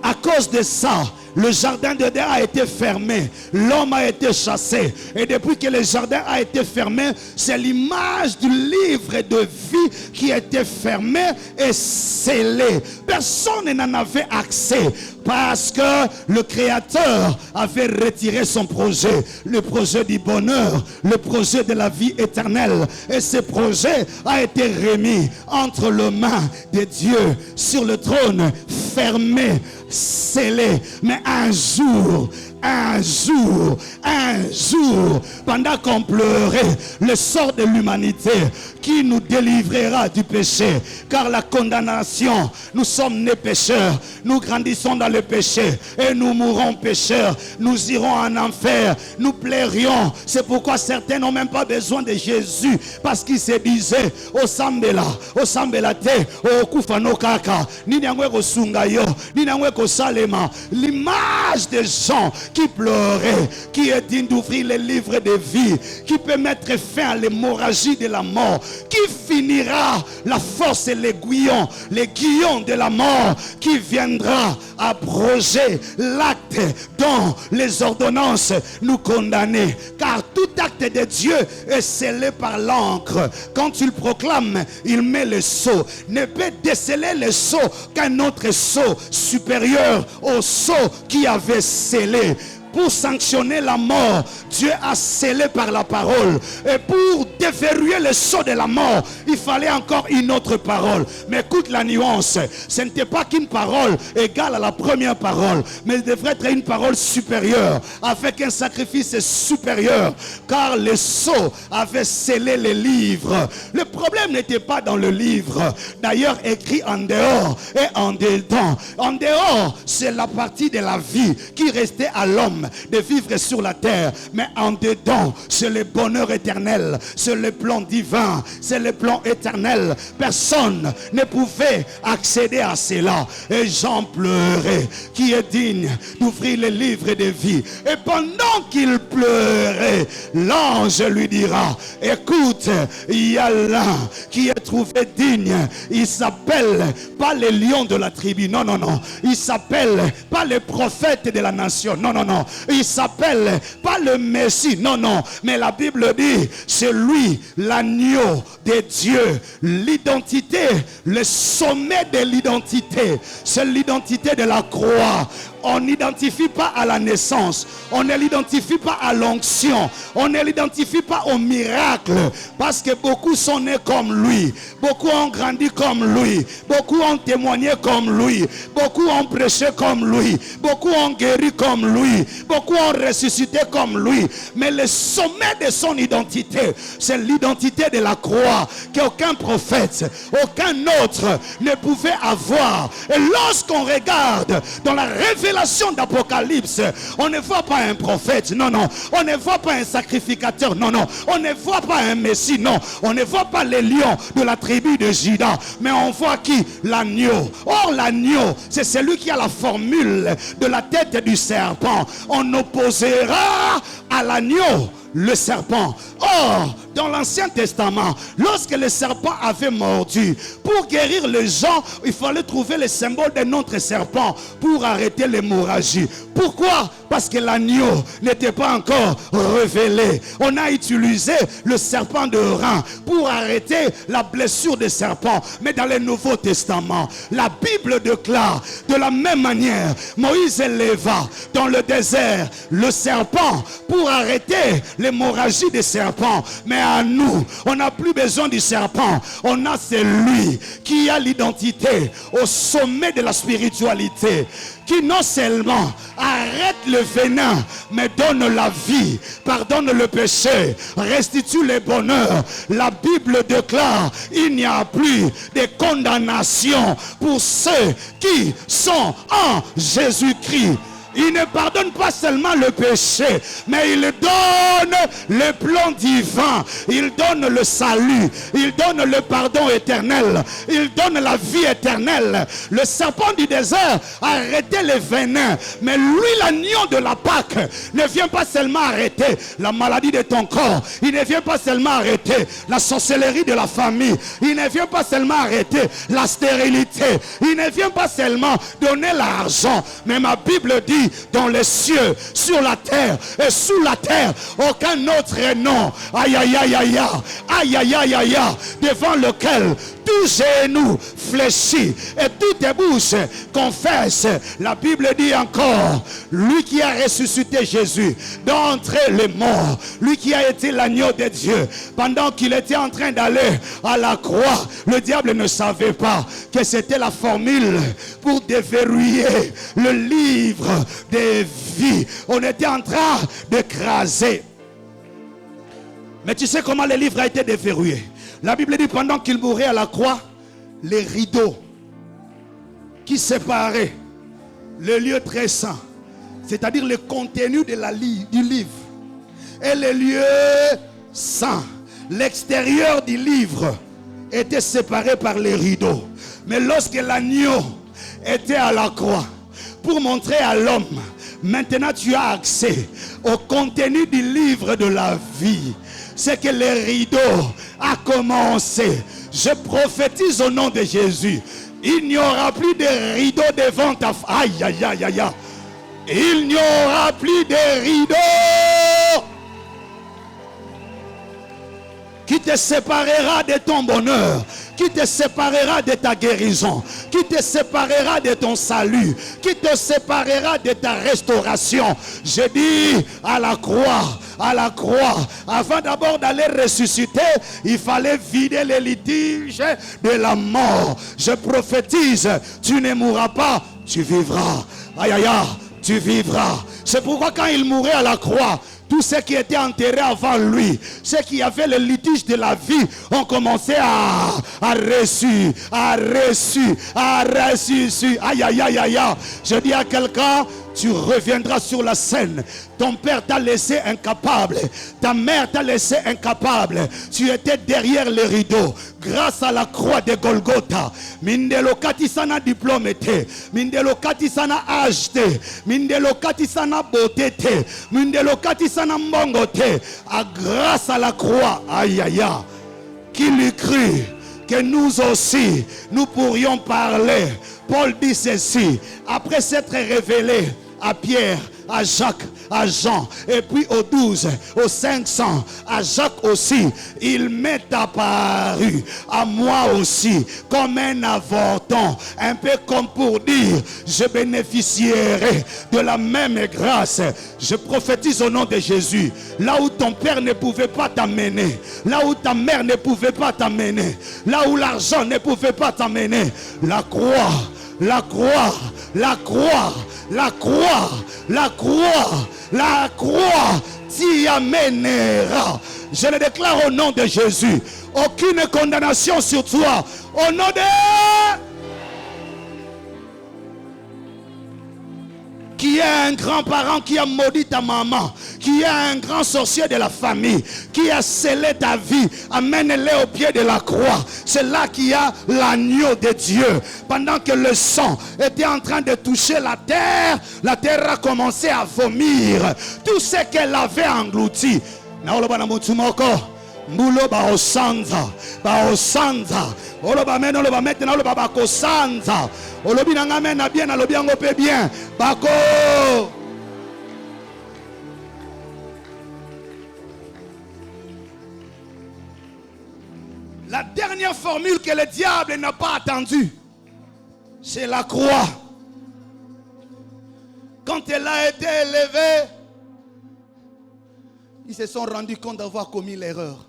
À cause de ça, le jardin d'Éden a été fermé. L'homme a été chassé. Et depuis que le jardin a été fermé, c'est l'image du livre de vie qui a été fermé et scellé. Personne n'en avait accès parce que le Créateur avait retiré son projet. Le projet du bonheur, le projet de la vie éternelle. Et ce projet a été remis entre les mains de Dieu sur le trône, fermé, scellé. Mais un jour, pendant qu'on pleurait le sort de l'humanité, qui nous délivrera du péché? Car la condamnation, nous sommes nés pécheurs, nous grandissons dans le péché et nous mourrons pécheurs, nous irons en enfer, nous plairions. C'est pourquoi certains n'ont même pas besoin de Jésus, parce qu'ils se disaient au Sambela te, au Kufano Kaka, ni n'angwe sungayo, ni n'angwe salema. L'image des gens qui pleuraient, qui est digne d'ouvrir les livres de vie, qui peut mettre fin à l'hémorragie de la mort, qui finira la force et l'aiguillon de la mort, qui viendra abroger l'acte dont les ordonnances nous condamnaient. Car tout acte de Dieu est scellé par l'encre. Quand il proclame, il met le sceau. Ne peut déceler le sceau qu'un autre sceau supérieur au sceau qui avait scellé. Pour sanctionner la mort, Dieu a scellé par la parole. Et pour déverrouiller le sceau de la mort, il fallait encore une autre parole. Mais écoute la nuance. Ce n'était pas qu'une parole égale à la première parole, mais il devrait être une parole supérieure, avec un sacrifice supérieur. Car le sceau avait scellé les livres. Le problème n'était pas dans le livre, d'ailleurs écrit en dehors et en dedans. En dehors, c'est la partie de la vie qui restait à l'homme de vivre sur la terre, mais en dedans c'est le bonheur éternel, c'est le plan divin, c'est le plan éternel. Personne ne pouvait accéder à cela. Et Jean pleurait, qui est digne d'ouvrir les livres de vie. Et pendant qu'il pleurait, l'ange lui dira, écoute, il y a l'un qui est trouvé digne. Il s'appelle pas le lion de la tribu, non, il s'appelle pas le prophète de la nation, non, il s'appelle pas le Messie, non, mais la Bible dit, c'est lui, l'agneau de Dieu. L'identité, le sommet de l'identité, c'est l'identité de la croix. On n'identifie pas à la naissance, on ne l'identifie pas à l'onction, on ne l'identifie pas au miracle, parce que beaucoup sont nés comme lui, beaucoup ont grandi comme lui, beaucoup ont témoigné comme lui, beaucoup ont prêché comme lui, beaucoup ont guéri comme lui, beaucoup ont ressuscité comme lui. Mais le sommet de son identité, c'est l'identité de la croix, qu'aucun prophète, aucun autre ne pouvait avoir. Et lorsqu'on regarde dans la révélation d'Apocalypse, on ne voit pas un prophète, non, on ne voit pas un sacrificateur, non, on ne voit pas un messie, non, on ne voit pas les lions de la tribu de Juda, mais on voit qui? L'agneau. Or l'agneau, c'est celui qui a la formule de la tête du serpent. On opposera à l'agneau le serpent. Or, Dans l'Ancien Testament, lorsque le serpent avait mordu, pour guérir les gens, il fallait trouver le symbole d'un autre serpent pour arrêter l'hémorragie. Pourquoi? Parce que l'agneau n'était pas encore révélé. On a utilisé le serpent de rein pour arrêter la blessure des serpents. Mais dans le Nouveau Testament, la Bible déclare de la même manière, Moïse éleva dans le désert le serpent pour arrêter l'hémorragie des serpents. Mais à nous, on n'a plus besoin du serpent. On a celui qui a l'identité au sommet de la spiritualité, qui non seulement arrête le venin, mais donne la vie, pardonne le péché, restitue le bonheur. La Bible déclare, il n'y a plus de condamnation pour ceux qui sont en Jésus-Christ. Il ne pardonne pas seulement le péché, mais il donne le plan divin. Il donne le salut. Il donne le pardon éternel. Il donne la vie éternelle. Le serpent du désert a arrêté les venins. Mais lui, l'agneau de la Pâque, ne vient pas seulement arrêter la maladie de ton corps. Il ne vient pas seulement arrêter la sorcellerie de la famille. Il ne vient pas seulement arrêter la stérilité. Il ne vient pas seulement donner l'argent. Mais ma Bible dit, dans les cieux, sur la terre et sous la terre, aucun autre nom, aïe aïe aïe aïe aïe aïe aïe aïe, devant lequel tout genou fléchit et toute bouche confesse. La Bible dit encore, lui qui a ressuscité Jésus d'entre les morts, lui qui a été l'agneau de Dieu, pendant qu'il était en train d'aller à la croix, le diable ne savait pas que c'était la formule pour déverrouiller le livre des vies. On était en train d'écraser. Mais tu sais comment le livre a été déverrouillé? La Bible dit, pendant qu'il mourait à la croix, les rideaux qui séparaient le lieu très saint, c'est-à-dire le contenu de du livre, et le lieu saint, l'extérieur du livre, était séparé par les rideaux. Mais lorsque l'agneau était à la croix, pour montrer à l'homme, maintenant tu as accès au contenu du livre de la vie, c'est que le rideau a commencé. Je prophétise au nom de Jésus, il n'y aura plus de rideau devant ta femme. Aïe aïe aïe aïe aïe. Il n'y aura plus de rideau qui te séparera de ton bonheur, qui te séparera de ta guérison, qui te séparera de ton salut, qui te séparera de ta restauration. Je dis à la croix, avant d'abord d'aller ressusciter, il fallait vider les litiges de la mort. Je prophétise, tu ne mourras pas, tu vivras. Aïe aïe aïe, tu vivras. C'est pourquoi quand il mourait à la croix, tous ceux qui étaient enterrés avant lui, ceux qui avaient le litige de la vie, ont commencé à ressusciter. Aïe, aïe, aïe, aïe. Je dis à quelqu'un, tu reviendras sur la scène. Ton père t'a laissé incapable. Ta mère t'a laissé incapable. Tu étais derrière les rideaux. Grâce à la croix de Golgotha. Mindelo katisana diplôme te. Mindelo katisana âge te. Mindelo katisana beauté te. Mindelo katisana mbongo te. Grâce à la croix. Aïe aïe aïe. Qui lui cru que nous aussi, nous pourrions parler. Paul dit ceci, après s'être révélé à Pierre, à Jacques, à Jean, et puis aux 12, aux 500, à Jacques aussi, il m'est apparu à moi aussi comme un avorton, un peu comme pour dire, je bénéficierai de la même grâce. Je prophétise au nom de Jésus, là où ton père ne pouvait pas t'amener, là où ta mère ne pouvait pas t'amener, là où l'argent ne pouvait pas t'amener, la croix, la croix, la croix, la croix, la croix, la croix t'y amènera. Je le déclare au nom de Jésus. Aucune condamnation sur toi. Au nom de... Qui est un grand-parent qui a maudit ta maman, qui est un grand sorcier de la famille, qui a scellé ta vie, amène-les au pied de la croix. C'est là qu'il y a l'agneau de Dieu. Pendant que le sang était en train de toucher la terre a commencé à vomir tout ce qu'elle avait englouti. Mbulo ba osanza, ba osanza. Olo ba meno lo ba maintenant lo ba ko sanza. Olo bi nanga mena bien na lo biango pe bien. Bako. La dernière formule que le diable n'a pas attendue, c'est la croix. Quand elle a été élevée, ils se sont rendus compte d'avoir commis l'erreur.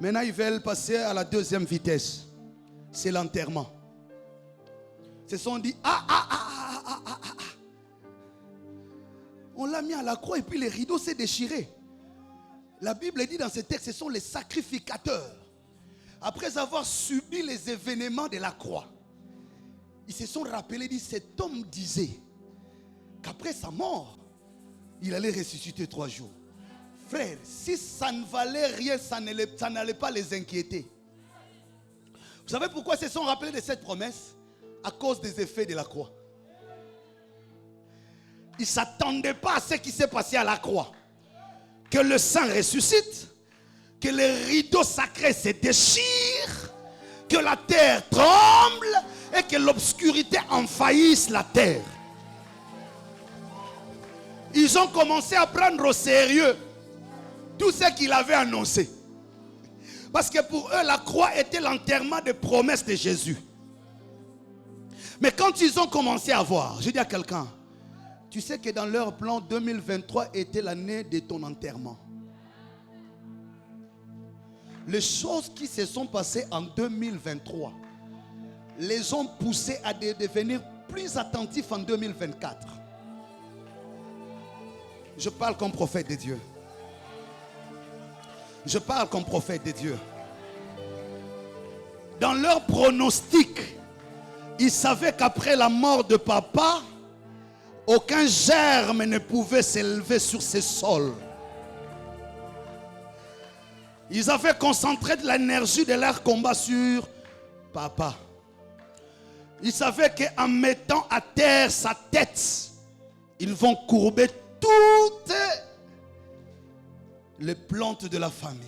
Maintenant, ils veulent passer à la deuxième vitesse. C'est l'enterrement. Ils se sont dit, on l'a mis à la croix et puis les rideaux s'est déchiré. La Bible dit dans ce texte, ce sont les sacrificateurs. Après avoir subi les événements de la croix, ils se sont rappelés, dit, cet homme disait qu'après sa mort, il allait ressusciter 3 jours. Frère, si ça ne valait rien, ça n'allait pas les inquiéter. Vous savez pourquoi ils se sont rappelés de cette promesse? À cause des effets de la croix. Ils ne s'attendaient pas à ce qui s'est passé à la croix. Que le sang ressuscite, que les rideaux sacrés se déchirent, que la terre tremble et que l'obscurité envahisse la terre. Ils ont commencé à prendre au sérieux tout ce qu'il avait annoncé. Parce que pour eux, la croix était l'enterrement des promesses de Jésus. Mais quand ils ont commencé à voir, je dis à quelqu'un, tu sais que dans leur plan, 2023 était l'année de ton enterrement. Les choses qui se sont passées en 2023 les ont poussés à devenir plus attentifs en 2024. Je parle comme prophète de Dieu. Je parle comme prophète de Dieu. Dans leur pronostic, ils savaient qu'après la mort de papa, aucun germe ne pouvait s'élever sur ces sols. Ils avaient concentré de l'énergie de leur combat sur papa. Ils savaient qu'en mettant à terre sa tête, ils vont courber toutes les plantes de la famille.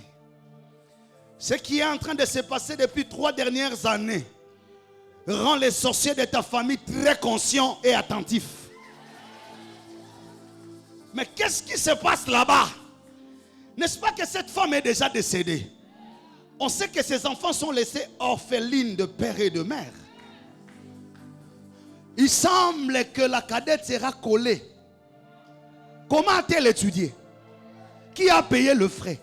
Ce qui est en train de se passer depuis 3 dernières années rend les sorciers de ta famille très conscients et attentifs. Mais qu'est-ce qui se passe là-bas? N'est-ce pas que cette femme est déjà décédée? On sait que ses enfants sont laissés orphelines de père et de mère. Il semble que la cadette sera collée. Comment a-t-elle étudié? Qui a payé le frais?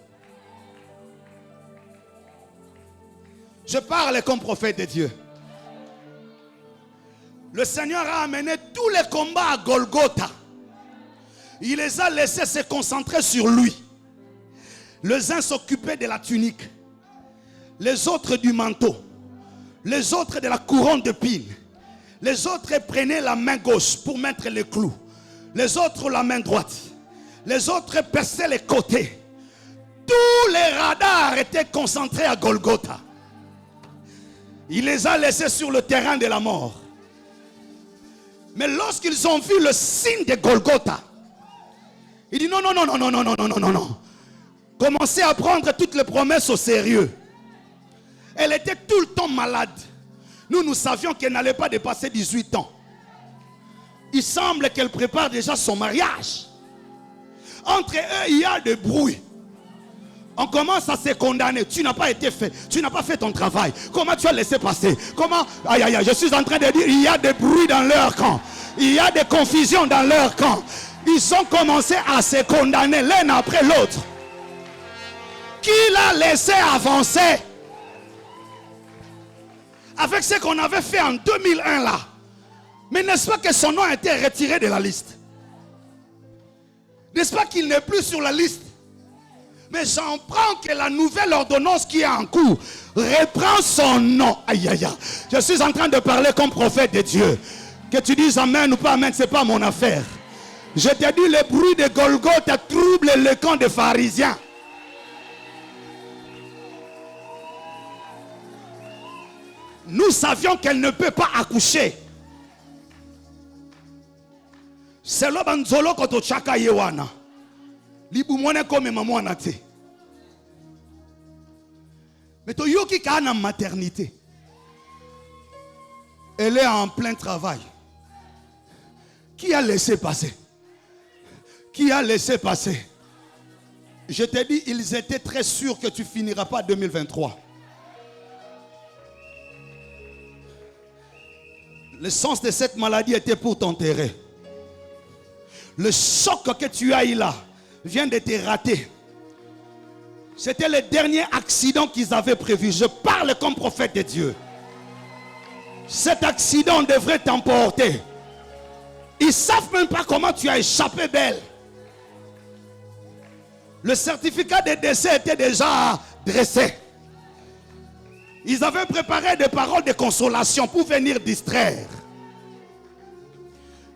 Je parle comme prophète de Dieu. Le Seigneur a amené tous les combats à Golgotha. Il les a laissés se concentrer sur lui. Les uns s'occupaient de la tunique, les autres du manteau, les autres de la couronne d'épines, les autres prenaient la main gauche pour mettre les clous, les autres la main droite, les autres perçaient les côtés. Tous les radars étaient concentrés à Golgotha. Il les a laissés sur le terrain de la mort. Mais lorsqu'ils ont vu le signe de Golgotha, il dit non, non, non, non, non, non, non, non, non, non. Commencez à prendre toutes les promesses au sérieux. Elle était tout le temps malade. Nous savions qu'elle n'allait pas dépasser 18 ans. Il semble qu'elle prépare déjà son mariage. Entre eux, il y a des bruits. On commence à se condamner. Tu n'as pas été fait. Tu n'as pas fait ton travail. Comment tu as laissé passer? Comment? Aïe, aïe, aïe. Je suis en train de dire, il y a des bruits dans leur camp. Il y a des confusions dans leur camp. Ils ont commencé à se condamner l'un après l'autre. Qui l'a laissé avancer? Avec ce qu'on avait fait en 2001 là. Mais n'est-ce pas que son nom a été retiré de la liste? N'est-ce pas qu'il n'est plus sur la liste? Mais j'en prends que la nouvelle ordonnance qui est en cours reprend son nom. Aïe, aïe, aïe. Je suis en train de parler comme prophète de Dieu. Que tu dises amen ou pas amen, ce n'est pas mon affaire. Je te dis, le bruit de Golgotha trouble le camp des pharisiens. Nous savions qu'elle ne peut pas accoucher. C'est le banzolo koto chaka yewana. Libumone comme maman te. Mais Toyoki qui a une maternité. Elle est en plein travail. Qui a laissé passer? Qui a laissé passer? Je t'ai dit, ils étaient très sûrs que tu finiras pas 2023. Le sens de cette maladie était pour t'enterrer. Le choc que tu as eu là vient de te rater. C'était le dernier accident qu'ils avaient prévu. Je parle comme prophète de Dieu. Cet accident devrait t'emporter. Ils ne savent même pas comment tu as échappé belle. Le certificat de décès était déjà dressé. Ils avaient préparé des paroles de consolation pour venir distraire.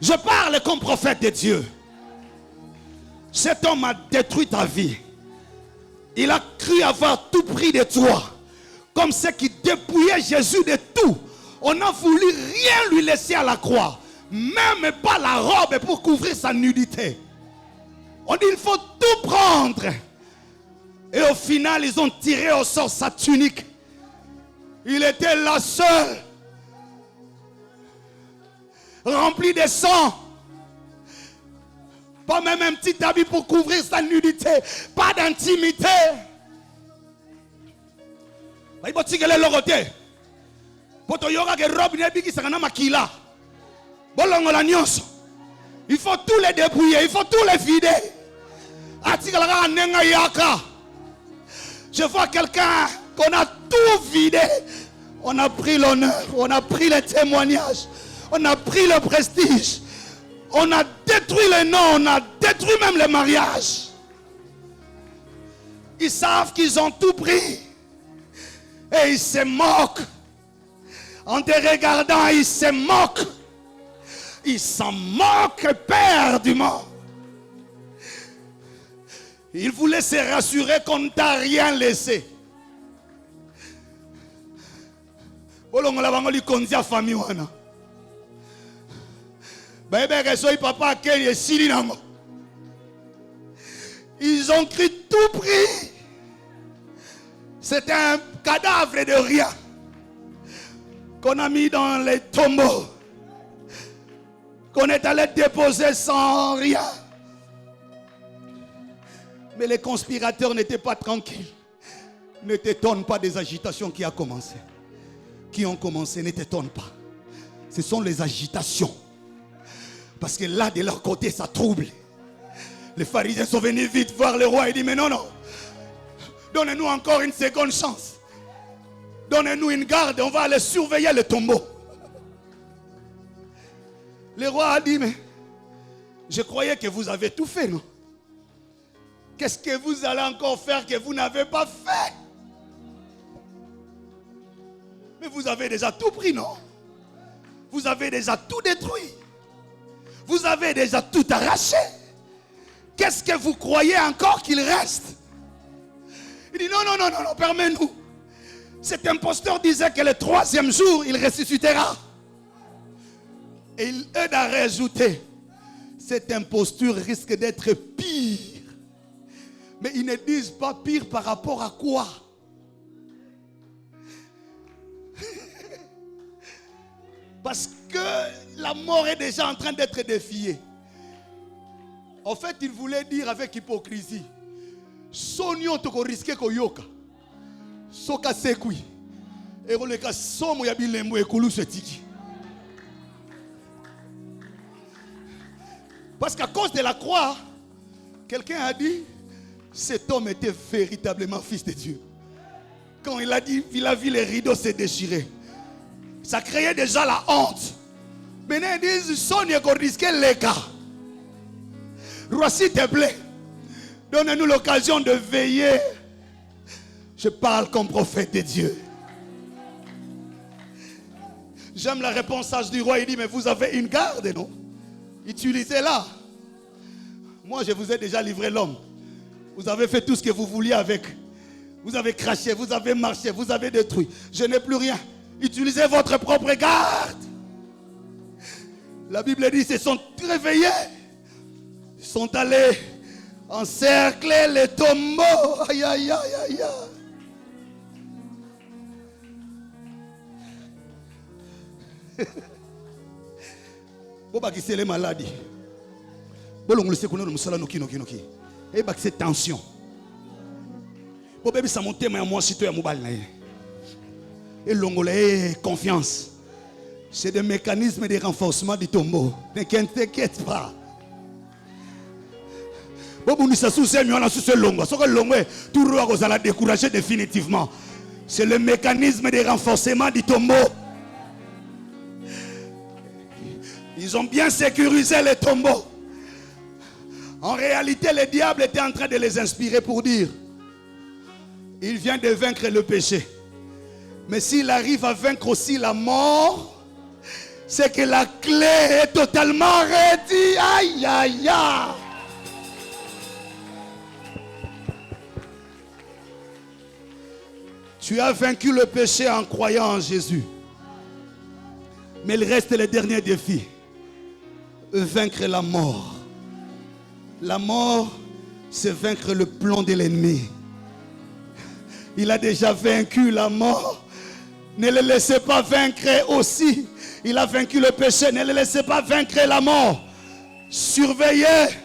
Je parle comme prophète de Dieu. Cet homme a détruit ta vie. Il a cru avoir tout pris de toi. Comme ceux qui dépouillaient Jésus de tout. On n'a voulu rien lui laisser à la croix. Même pas la robe pour couvrir sa nudité. On dit il faut tout prendre. Et au final, ils ont tiré au sort sa tunique. Il était là seul. Rempli de sang. Pas même un petit habit pour couvrir sa nudité. Pas d'intimité. Il faut que les lorotés. Il faut tous les dépouiller. Il faut tous les vider. Je vois quelqu'un qu'on a tout vidé. On a pris l'honneur. On a pris les témoignages. On a pris le prestige. On a détruit les noms. On a détruit même les mariages. Ils savent qu'ils ont tout pris. Et ils se moquent. En te regardant, ils se moquent. Ils s'en moquent éperdument. Ils voulaient se rassurer qu'on ne t'a rien laissé. Ils ont cru tout pris. C'était un cadavre de rien qu'on a mis dans les tombeaux, qu'on est allé déposer sans rien. Mais les conspirateurs n'étaient pas tranquilles. Ne t'étonne pas des agitations qui ont commencé. Ne t'étonne pas. Ce sont les agitations. Parce que là, de leur côté, ça trouble. Les pharisiens sont venus vite voir le roi et dit, mais non, non. Donnez-nous encore une seconde chance. Donnez-nous une garde, on va aller surveiller le tombeau. Le roi a dit, mais je croyais que vous avez tout fait, non? Qu'est-ce que vous allez encore faire que vous n'avez pas fait? Mais vous avez déjà tout pris, non? Vous avez déjà tout détruit. Vous avez déjà tout arraché. Qu'est-ce que vous croyez encore qu'il reste? Il dit non, non, non, non, non, permets-nous. Cet imposteur disait que le 3e jour, il ressuscitera. Et il aide à rajouter, cette imposture risque d'être pire. Mais ils ne disent pas pire par rapport à quoi? Parce que la mort est déjà en train d'être défiée. En fait, il voulait dire avec hypocrisie, sonio toko risque koyoka. Soka sekui. Et on le cas somo yabilembo ekulu setiki. Parce qu'à cause de la croix, quelqu'un a dit, cet homme était véritablement fils de Dieu. Quand il a dit, il a vu les rideaux se déchirer. Ça créait déjà la honte. Maintenant ils disent, sonio ko risque les cas. Roi, s'il te plaît, donne-nous l'occasion de veiller. Je parle comme prophète de Dieu. J'aime la réponse sage du roi. Il dit, mais vous avez une garde, non? Utilisez-la. Moi, je vous ai déjà livré l'homme. Vous avez fait tout ce que vous vouliez avec. Vous avez craché, vous avez marché, vous avez détruit. Je n'ai plus rien. Utilisez votre propre garde. La Bible dit, ils se sont réveillés. Ils sont allés encercler les tombeaux. Aïe, aïe, aïe, aïe. C'est les maladies. Et c'est tension. Ça monte moi si tu es mobile. Et l'ongolais confiance. C'est des mécanismes de renforcement du tombeau. Ne t'inquiète pas. Décourager définitivement. C'est le mécanisme de renforcement du tombeau. Ils ont bien sécurisé les tombeaux. En réalité, le diable était en train de les inspirer pour dire: il vient de vaincre le péché. Mais s'il arrive à vaincre aussi la mort, c'est que la clé est totalement réduite. Aïe, aïe, aïe. Tu as vaincu le péché en croyant en Jésus. Mais il reste le dernier défi. Vaincre la mort. La mort, c'est vaincre le plan de l'ennemi. Il a déjà vaincu la mort. Ne le laissez pas vaincre aussi. Il a vaincu le péché. Ne le laissez pas vaincre la mort. Surveillez.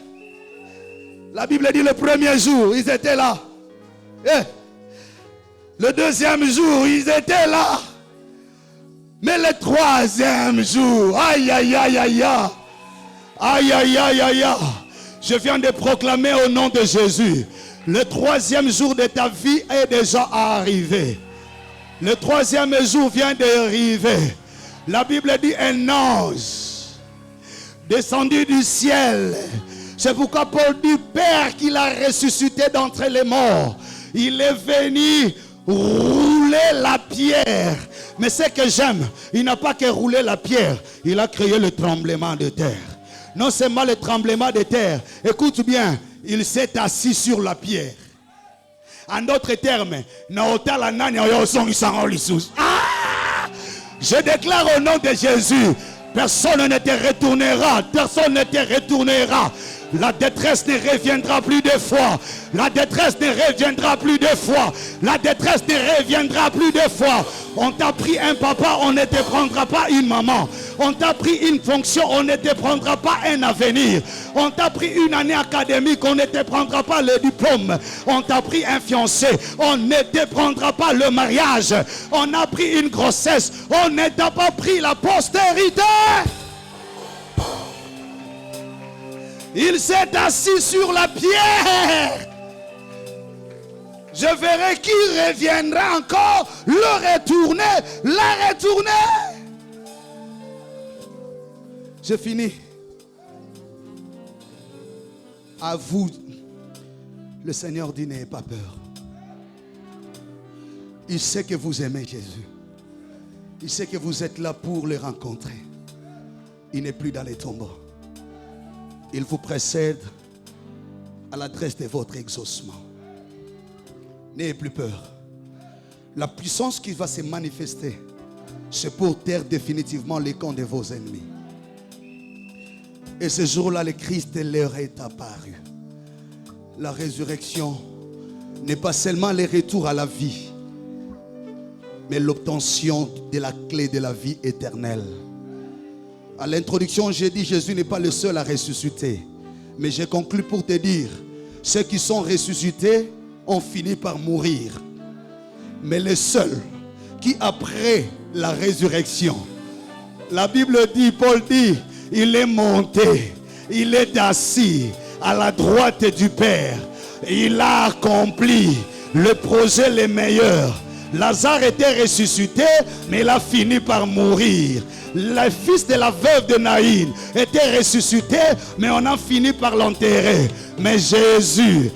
La Bible dit le premier jour, ils étaient là. Le deuxième jour, ils étaient là. Mais le troisième jour, aïe, aïe, aïe, aïe, aïe. Aïe, aïe, aïe, aïe, aïe. Je viens de proclamer au nom de Jésus. Le troisième jour de ta vie est déjà arrivé. Le troisième jour vient d'arriver. La Bible dit un ange descendu du ciel. C'est pourquoi Paul dit Père qu'il a ressuscité d'entre les morts. Il est venu rouler la pierre. Mais ce que j'aime, il n'a pas que rouler la pierre. Il a créé le tremblement de terre. Non seulement le tremblement de terre. Écoute bien, il s'est assis sur la pierre. En d'autres termes, je déclare au nom de Jésus, personne ne te retournera, personne ne te retournera. La détresse ne reviendra plus deux fois. La détresse ne reviendra plus deux fois. La détresse ne reviendra plus deux fois. On t'a pris un papa, on ne te prendra pas une maman. On t'a pris une fonction, on ne te prendra pas un avenir. On t'a pris une année académique, on ne te prendra pas le diplôme. On t'a pris un fiancé, on ne te prendra pas le mariage. On a pris une grossesse, on ne t'a pas pris la postérité. Il s'est assis sur la pierre. Je verrai qui reviendra encore, le retourner, la retourner. Je finis. À vous, le Seigneur dit n'ayez pas peur. Il sait que vous aimez Jésus. Il sait que vous êtes là pour le rencontrer. Il n'est plus dans les tombeaux. Il vous précède à l'adresse de votre exaucement. N'ayez plus peur. La puissance qui va se manifester, c'est pour taire définitivement les camps de vos ennemis. Et ce jour-là, le Christ leur est apparu. La résurrection n'est pas seulement le retour à la vie, mais l'obtention de la clé de la vie éternelle. À l'introduction, j'ai dit Jésus n'est pas le seul à ressusciter. Mais j'ai conclu pour te dire, ceux qui sont ressuscités ont fini par mourir. Mais les seuls qui après la résurrection, la Bible dit, Paul dit, il est monté, il est assis à la droite du Père. Il a accompli le projet le meilleur. Lazare était ressuscité, mais il a fini par mourir. Le fils de la veuve de Naïn était ressuscité, mais on a fini par l'enterrer. Mais Jésus,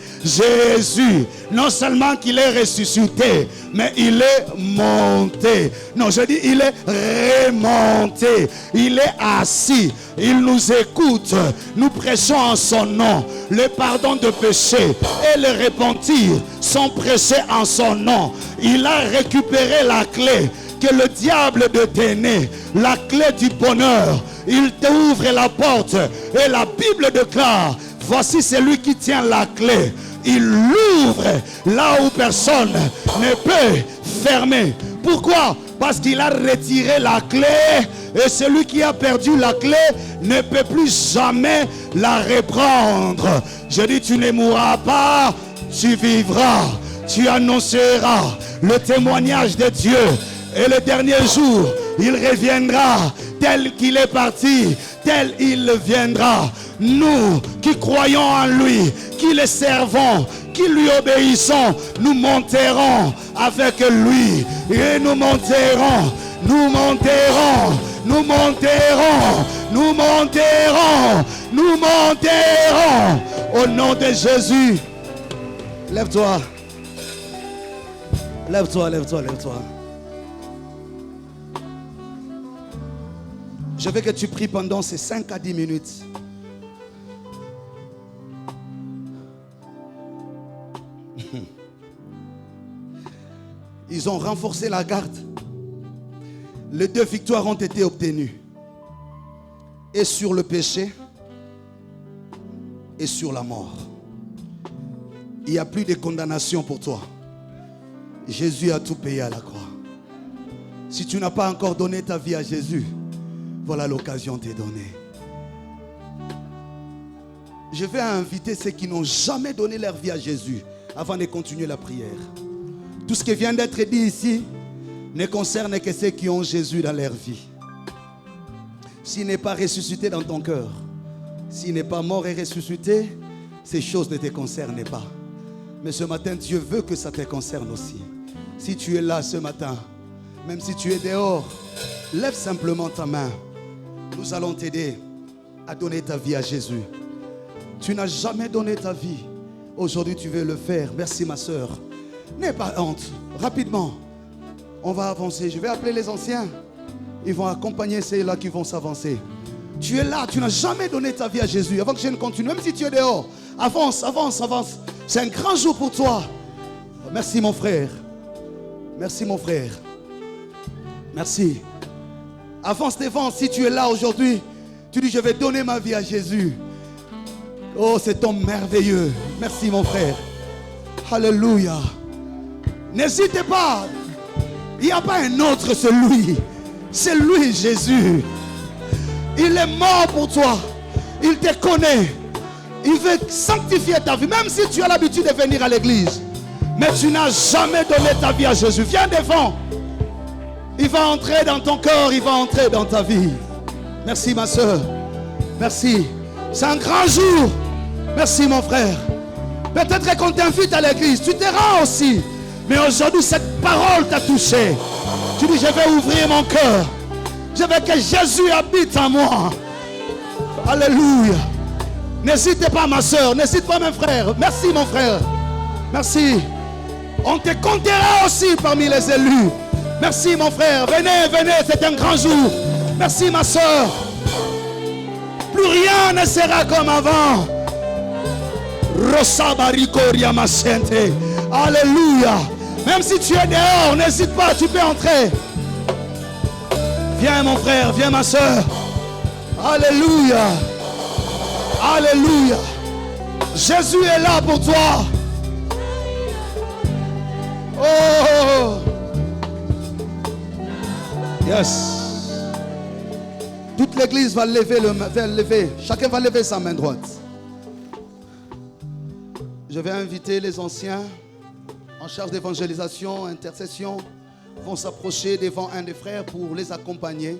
non seulement qu'il est ressuscité, mais il est monté. Non, je dis il est remonté. Il est assis. Il nous écoute. Nous prêchons en son nom. Le pardon de péché et le repentir sont prêchés en son nom. Il a récupéré la clé que le diable détenait, la clé du bonheur. Il t'ouvre la porte et la Bible déclare, voici celui qui tient la clé. Il l'ouvre là où personne ne peut fermer. Pourquoi? Parce qu'il a retiré la clé Et celui qui a perdu la clé ne peut plus jamais la reprendre. Je dis, tu ne mourras pas, tu vivras. Tu annonceras le témoignage de Dieu. Et le dernier jour, il reviendra tel qu'il est parti, tel il viendra. Nous qui croyons en lui, qui le servons, qui lui obéissons, nous monterons avec lui. Et nous monterons, nous monterons, nous monterons, nous monterons, nous monterons. Au nom de Jésus. Lève-toi. Lève-toi, lève-toi, lève-toi. Je veux que tu pries pendant ces 5 à 10 minutes. Ils ont renforcé la garde. Les 2 victoires ont été obtenues. Et sur le péché, et sur la mort. Il n'y a plus de condamnation pour toi. Jésus a tout payé à la croix. Si tu n'as pas encore donné ta vie à Jésus, voilà l'occasion t'est donnée. Je vais inviter ceux qui n'ont jamais donné leur vie à Jésus avant de continuer la prière. Tout ce qui vient d'être dit ici ne concerne que ceux qui ont Jésus dans leur vie. S'il n'est pas ressuscité dans ton cœur, s'il n'est pas mort et ressuscité, ces choses ne te concernent pas. Mais ce matin, Dieu veut que ça te concerne aussi. Si tu es là ce matin, même si tu es dehors, lève simplement ta main. Nous allons t'aider à donner ta vie à Jésus. Tu n'as jamais donné ta vie. Aujourd'hui, tu veux le faire. Merci ma soeur. N'aie pas honte. Rapidement, on va avancer. Je vais appeler les anciens. Ils vont accompagner ceux-là qui vont s'avancer. Tu es là, tu n'as jamais donné ta vie à Jésus. Avant que je ne continue, même si tu es dehors, avance, avance, avance. C'est un grand jour pour toi. Merci mon frère. Merci mon frère. Merci. Avance devant. Si tu es là aujourd'hui, tu dis je vais donner ma vie à Jésus. Oh, cet homme merveilleux. Merci mon frère. Alléluia. N'hésitez pas. Il n'y a pas un autre, c'est lui. C'est lui Jésus. Il est mort pour toi. Il te connaît. Il veut sanctifier ta vie. Même si tu as l'habitude de venir à l'église, mais tu n'as jamais donné ta vie à Jésus. Viens devant. Il va entrer dans ton cœur. Il va entrer dans ta vie. Merci ma soeur. Merci. C'est un grand jour. Merci mon frère. Peut-être qu'on t'invite à l'église. Tu te rends aussi. Mais aujourd'hui cette parole t'a touché. Tu dis je vais ouvrir mon cœur. Je veux que Jésus habite en moi. Alléluia. N'hésitez pas ma soeur. N'hésite pas mon frère. Merci mon frère. Merci. On te comptera aussi parmi les élus. Merci mon frère. Venez, venez. C'est un grand jour. Merci ma soeur. Plus rien ne sera comme avant. Rosa Barikoria Masente. Alléluia. Même si tu es dehors, n'hésite pas, tu peux entrer. Viens mon frère, viens ma soeur. Alléluia. Alléluia. Jésus est là pour toi. Oh. Yes. Toute l'église va lever, chacun va lever sa main droite. Je vais inviter les anciens en charge d'évangélisation, intercession, vont s'approcher devant un des frères pour les accompagner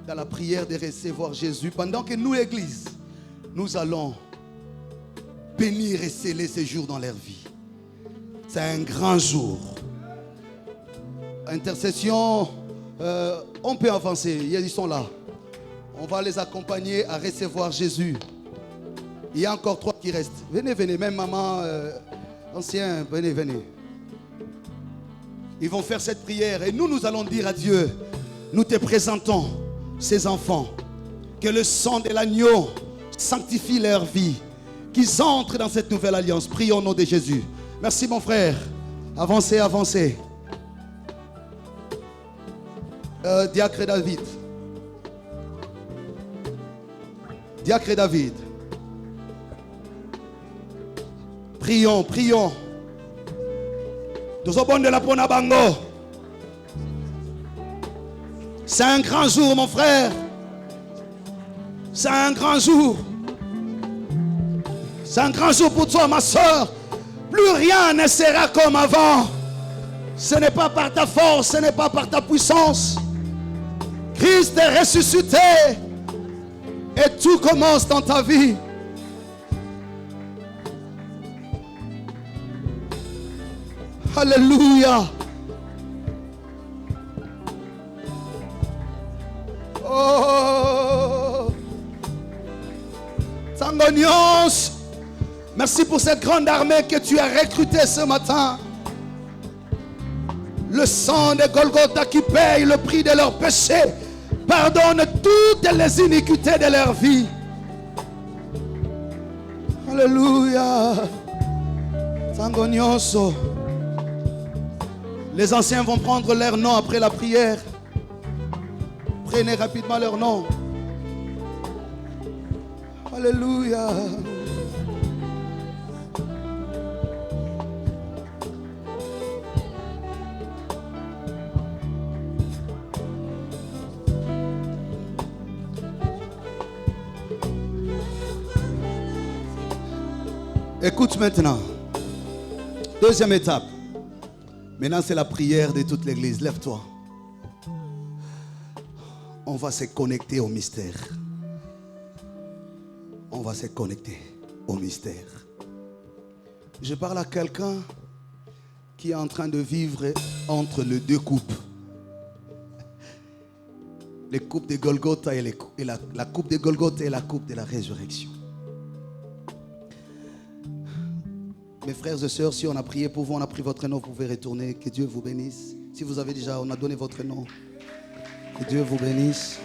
dans la prière de recevoir Jésus. Pendant que nous, l'église, nous allons bénir et sceller ces jours dans leur vie. C'est un grand jour. Intercession, on peut avancer, ils sont là. On va les accompagner à recevoir Jésus. Il y a encore 3 qui restent. Venez, venez, même maman, ancien, venez, venez. Ils vont faire cette prière et nous allons dire à Dieu, nous te présentons ces enfants, que le sang de l'agneau sanctifie leur vie, qu'ils entrent dans cette nouvelle alliance. Prions au nom de Jésus. Merci mon frère. Avancez, avancez. Diacre David. Diacre David. Prions, prions. Nous sommes de la pona bango. C'est un grand jour, mon frère. C'est un grand jour. C'est un grand jour pour toi, ma soeur. Plus rien ne sera comme avant. Ce n'est pas par ta force, ce n'est pas par ta puissance. Christ est ressuscité. Et tout commence dans ta vie. Alléluia. Oh. Tangonios. Merci pour cette grande armée que tu as recrutée ce matin. Le sang de Golgotha qui paye le prix de leurs péchés pardonne toutes les iniquités de leur vie. Alléluia. Tangognoso. Les anciens vont prendre leur nom après la prière. Prenez rapidement leur nom. Alléluia. Écoute maintenant. Deuxième étape. Maintenant, c'est la prière de toute l'église. Lève-toi. On va se connecter au mystère. On va se connecter au mystère. Je parle à quelqu'un qui est en train de vivre entre les deux coupes. Les coupes de Golgotha et la coupe de Golgotha et la coupe de la résurrection. Mes frères et sœurs, si on a prié pour vous, on a pris votre nom, vous pouvez retourner. Que Dieu vous bénisse. Si vous avez déjà, on a donné votre nom. Que Dieu vous bénisse.